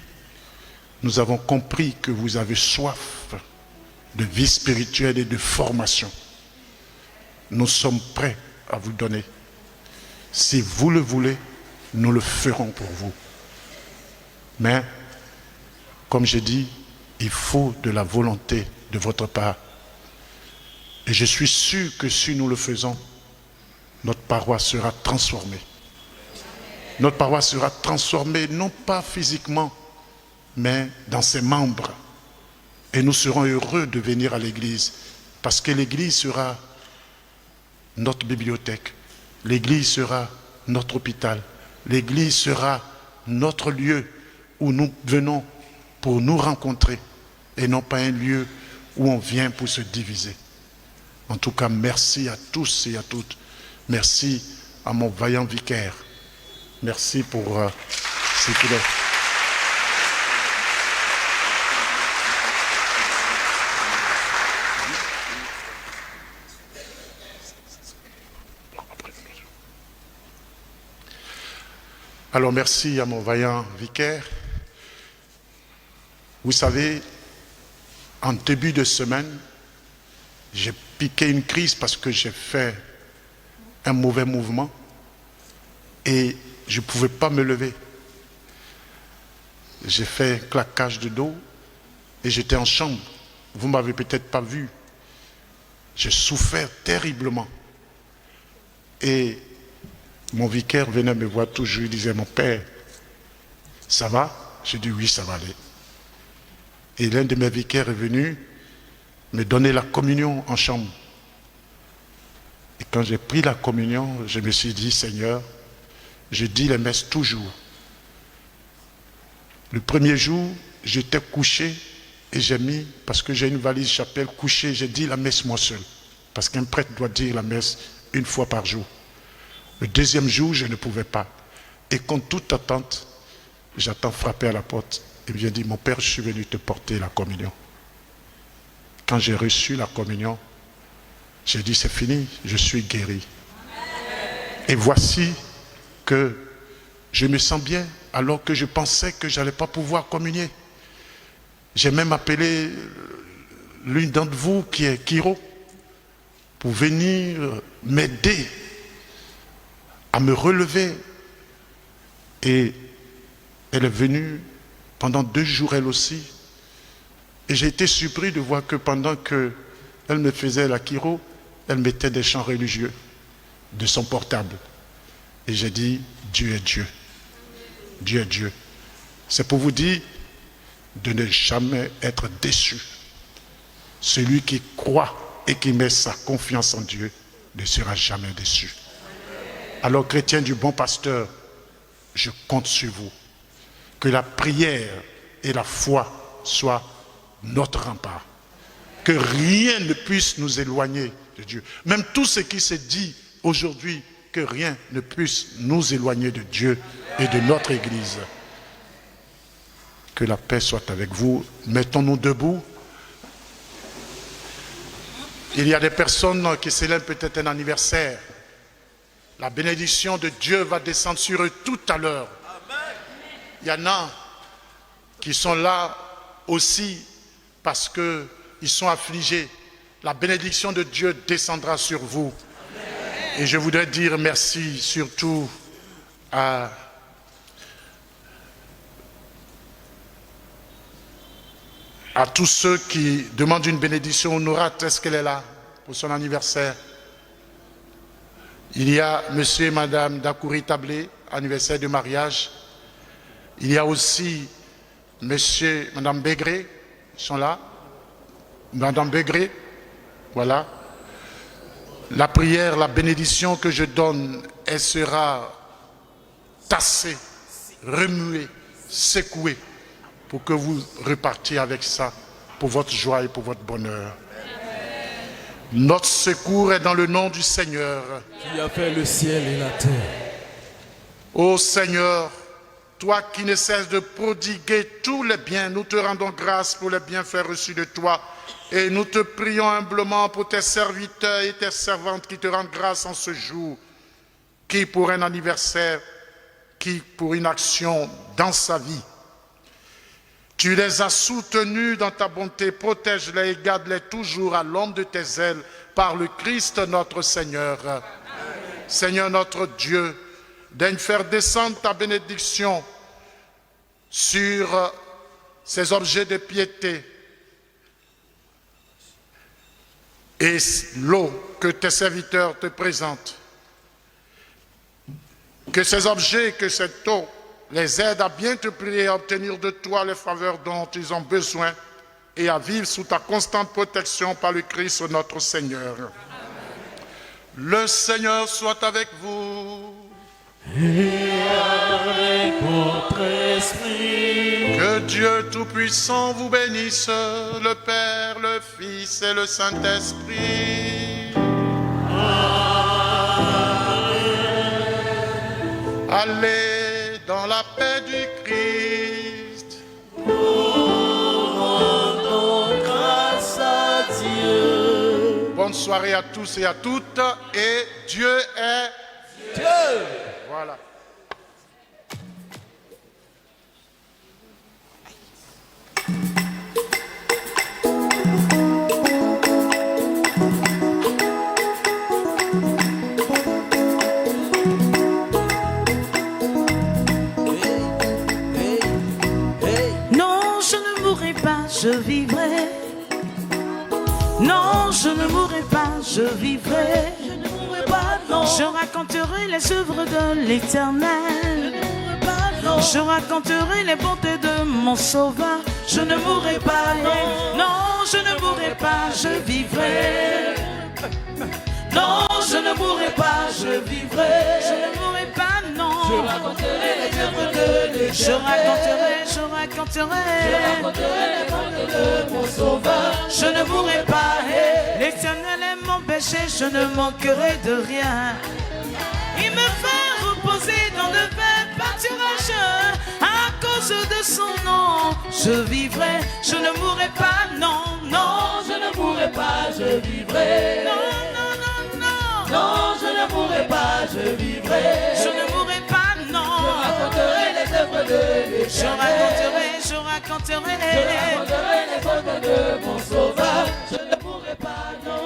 nous avons compris que vous avez soif de vie spirituelle et de formation. Nous sommes prêts à vous donner. Si vous le voulez, nous le ferons pour vous. Mais, comme j'ai dit, il faut de la volonté de votre part. Et je suis sûr que si nous le faisons, notre paroisse sera transformée. Notre paroisse sera transformée, non pas physiquement, mais dans ses membres. Et nous serons heureux de venir à l'église Parce que l'Église sera notre bibliothèque, l'Église sera notre hôpital, l'Église sera notre lieu où nous venons pour nous rencontrer et non pas un lieu où on vient pour se diviser. En tout cas, merci à tous et à toutes. Merci à mon vaillant vicaire. Merci pour ce qu'il est. Alors merci à mon vaillant vicaire. Vous savez, en début de semaine, j'ai piqué une crise parce que j'ai fait un mauvais mouvement et je ne pouvais pas me lever. J'ai fait un claquage de dos et j'étais en chambre. Vous ne m'avez peut-être pas vu. J'ai souffert terriblement. Et mon vicaire venait me voir toujours, il disait, mon père, ça va? J'ai dit oui, ça va aller. Et l'un de mes vicaires est venu me donner la communion en chambre. Et quand j'ai pris la communion, je me suis dit, Seigneur, je dis les messes toujours. Le premier jour, j'étais couché et j'ai mis, parce que j'ai une valise chapelle couchée, j'ai dit la messe moi seul. Parce qu'un prêtre doit dire la messe une fois par jour. Le deuxième jour, je ne pouvais pas. Et contre toute attente, j'attends frapper à la porte. Il vient dire, mon père, je suis venu te porter la communion. Quand j'ai reçu la communion, j'ai dit, c'est fini, je suis guéri. Et voici que je me sens bien, alors que je pensais que je n'allais pas pouvoir communier. J'ai même appelé l'une d'entre vous, qui est Kiro, pour venir m'aider à me relever. Et elle est venue pendant 2 jours elle aussi. Et j'ai été surpris de voir que pendant qu'elle me faisait la chiro, elle mettait des chants religieux de son portable. Et j'ai dit, Dieu est Dieu. Dieu est Dieu. C'est pour vous dire de ne jamais être déçu. Celui qui croit et qui met sa confiance en Dieu ne sera jamais déçu. Alors, chrétiens du bon pasteur, je compte sur vous. Que la prière et la foi soient notre rempart. Que rien ne puisse nous éloigner de Dieu. Même tout ce qui se dit aujourd'hui, que rien ne puisse nous éloigner de Dieu et de notre Église. Que la paix soit avec vous. Mettons-nous debout. Il y a des personnes qui célèbrent peut-être un anniversaire. La bénédiction de Dieu va descendre sur eux tout à l'heure. Il y en a qui sont là aussi parce qu'ils sont affligés. La bénédiction de Dieu descendra sur vous. Et je voudrais dire merci surtout à tous ceux qui demandent une bénédiction. Honorat, est-ce qu'elle est là pour son anniversaire? Il y a monsieur et madame Dakouri Tablé, anniversaire de mariage. Il y a aussi monsieur et madame Bégré, ils sont là. Madame Bégré, voilà. La prière, la bénédiction que je donne, elle sera tassée, remuée, secouée, pour que vous repartiez avec ça, pour votre joie et pour votre bonheur. Notre secours est dans le nom du Seigneur. Qui a fait le ciel et la terre. Ô Seigneur, toi qui ne cesses de prodiguer tous les biens, nous te rendons grâce pour les bienfaits reçus de toi. Et nous te prions humblement pour tes serviteurs et tes servantes qui te rendent grâce en ce jour, qui pour un anniversaire, qui pour une action dans sa vie. Tu les as soutenus dans ta bonté, protège-les et garde-les toujours à l'ombre de tes ailes par le Christ notre Seigneur. Amen. Seigneur notre Dieu, daigne faire descendre ta bénédiction sur ces objets de piété et l'eau que tes serviteurs te présentent. Que ces objets, que cette eau les aide à bien te prier et à obtenir de toi les faveurs dont ils ont besoin et à vivre sous ta constante protection par le Christ notre Seigneur. Le Seigneur soit avec vous. Et avec votre esprit. Que Dieu Tout-Puissant vous bénisse, le Père, le Fils et le Saint-Esprit. Allez dans la paix du Christ. Nous rendons grâce à Dieu. Bonne soirée à tous et à toutes. Et Dieu est Dieu. Voilà. Non, je ne mourrai pas, je vivrai. Non, je ne mourrai pas, je vivrai. Je ne mourrai pas, non. Je raconterai les œuvres de l'Éternel. Je raconterai les bontés de mon Sauveur. Je ne mourrai pas, non. Non, je ne mourrai pas, je vivrai. Non, je ne mourrai pas, je vivrai. Je ne mourrai pas, non. Je raconterai les œuvres de l'Éternel. Je raconterai les bontés de mon Sauveur. Je ne mourrai pas, l'Éternel est mon péché, je ne manquerai de rien. Il me fait reposer dans de verts pâturages. À cause de son nom, je vivrai, je ne mourrai pas, non, non. Non, je ne mourrai pas, je vivrai. Non, non, non, non. Non, je ne mourrai pas, je vivrai. Je ne mourrai pas, non. Je raconterai les œuvres de l'Éternel. Je raconterai. Je raconterai les bontés de mon Sauveur. Je ne mourrai pas, non.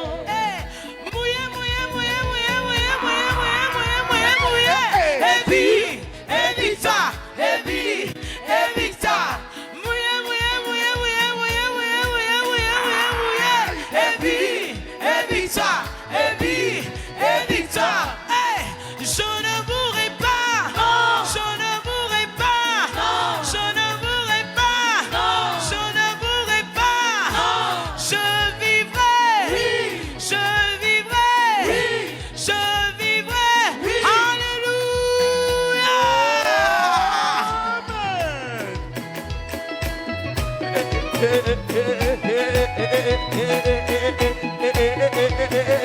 Je ne mourrai pas, je ne mourrai pas, je ne mourrai pas, je ne mourrai pas, je vivrai, je vivrai, je vivrai. Alléluia. Amen.